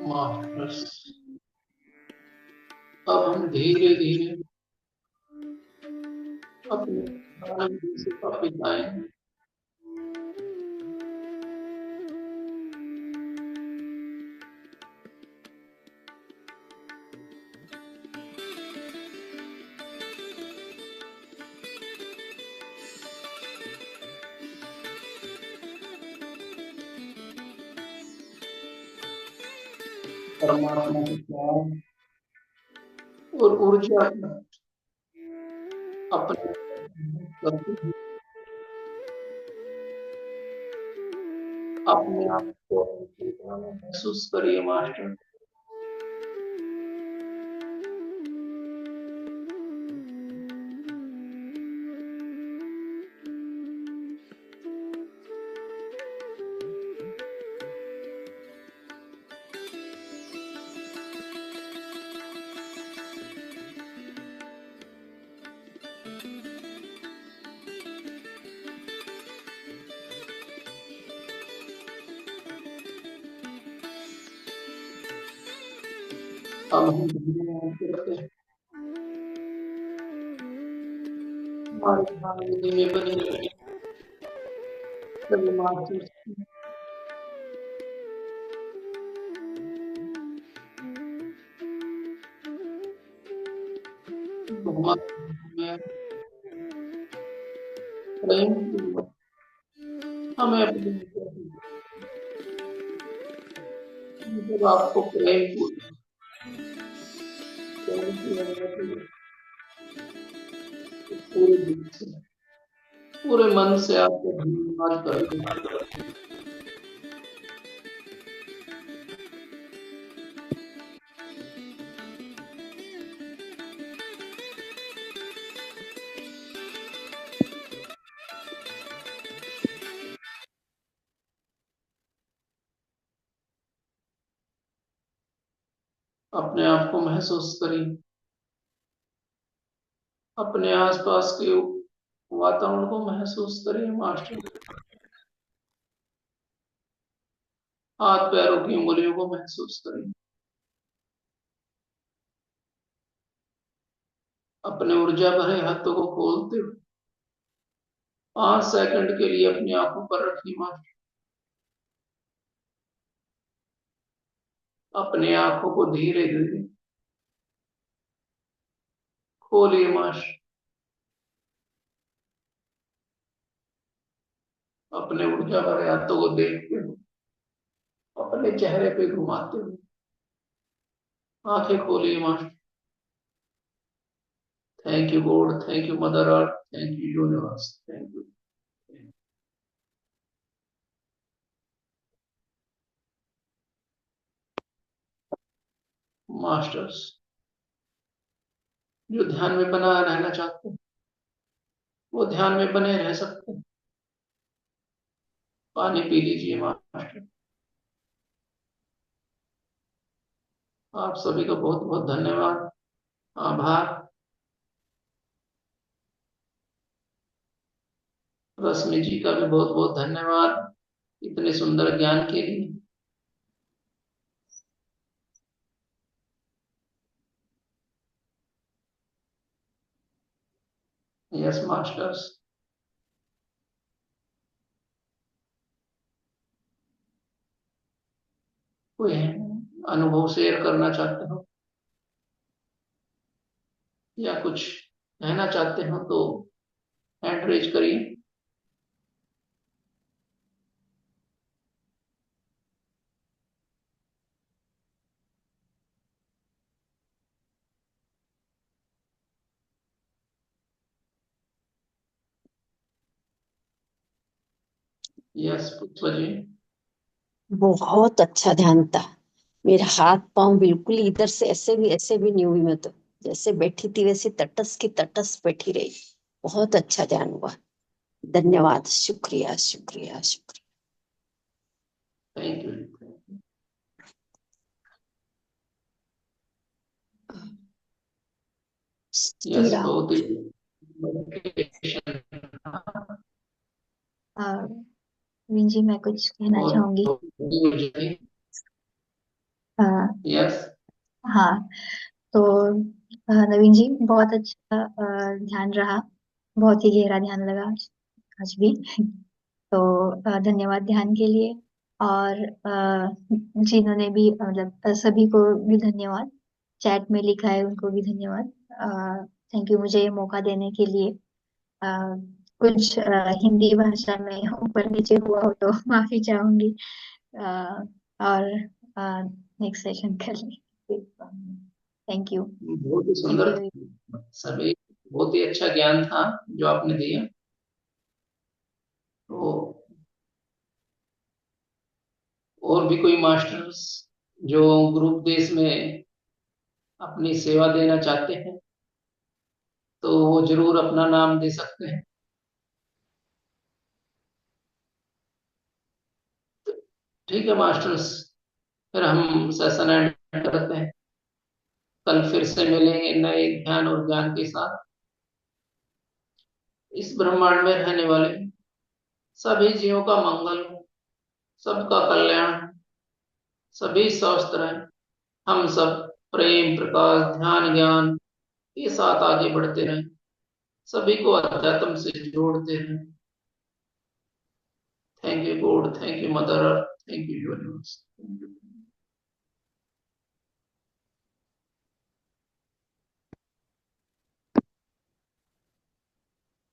मास्टर्स, अब हम धीरे धीरे अपने आनंद से वापिस आएंगे। परमात्मा के प्यार और ऊर्जा अपने करते हुए अपने आप को चेतना में महसूस करिए मास्टर। अब हम धीरे करते हैं हमारे भावनाओं में बने रहिए सभी मास्टर। हमें प्रेम पूर्वक हमें अपने जब आपको प्रेम पूर्वक पूरे दिल से पूरे मन से आपको धन्यवाद करते हैं। अपने आप को महसूस करिए, अपने आसपास के वातावरण को महसूस करिए मास्टर। हाथ पैरों की उंगलियों को महसूस करिए, अपने ऊर्जा भरे हाथों को खोलते हुए 5 सेकंड के लिए अपनी आंखों पर रखिए मास्टर। अपने आंखों को धीरे धीरे खोलिए मास्टर। अपने ऊर्जा भरे हाथों को देखते हुए अपने चेहरे पे घुमाते हुए आंखें खोलिए master. Thank you God, thank you mother earth, thank you universe, thank you masters. जो ध्यान में बना रहना चाहते हैं वो ध्यान में बने रह सकते हैं। पानी पी लीजिए मास्टर। आप सभी का बहुत बहुत धन्यवाद, आभार। रश्मि जी का भी बहुत बहुत धन्यवाद इतने सुंदर ज्ञान के लिए। Yes masters. कोई अनुभव शेयर करना चाहते हो या कुछ कहना चाहते हो तो हैंड रेज करिए। यस पुष्पा जी। बहुत अच्छा ध्यान था। मेरा हाथ पांव बिल्कुल इधर से ऐसे भी नहीं हुई। मैं तो जैसे बैठी थी वैसे तटस्थ की तटस्थ बैठी रही। बहुत अच्छा ध्यान हुआ। धन्यवाद, शुक्रिया शुक्रिया शुक्रिया। Thank you. Shri yes Ram. बहुत ही विन जी, मैं कुछ कहना चाहूंगी। यस। हाँ, तो नवीन जी, बहुत अच्छा ध्यान रहा, बहुत ही गहरा ध्यान लगा आज भी। तो धन्यवाद ध्यान के लिए। और जिन्होंने भी मतलब सभी को भी धन्यवाद, चैट में लिखा है उनको भी धन्यवाद। थैंक यू मुझे ये मौका देने के लिए। अ, कुछ हिंदी भाषा में ऊपर नीचे हुआ हो तो माफी चाहूंगी। और नेक्स्ट सेशन कर लेंगे। Thank you. बहुत ही थैंक सुंदर, यू। सभी बहुत ही अच्छा ज्ञान था जो आपने दिया। तो और भी कोई मास्टर्स जो ग्रुप देश में अपनी सेवा देना चाहते हैं तो वो जरूर अपना नाम दे सकते हैं। ठीक है मास्टर्स, फिर हम सेशन एंड करते हैं। कल फिर से मिलेंगे नए ज्ञान और ज्ञान के साथ। इस ब्रह्मांड में रहने वाले सभी जीवों का मंगल हो, सबका कल्याण, सभी स्वस्थ रहें, हम सब प्रेम प्रकाश ध्यान ज्ञान के साथ आगे बढ़ते रहें, सभी को अध्यात्म से जोड़ते रहें। Thank you God, thank you mother earth, thank you universe.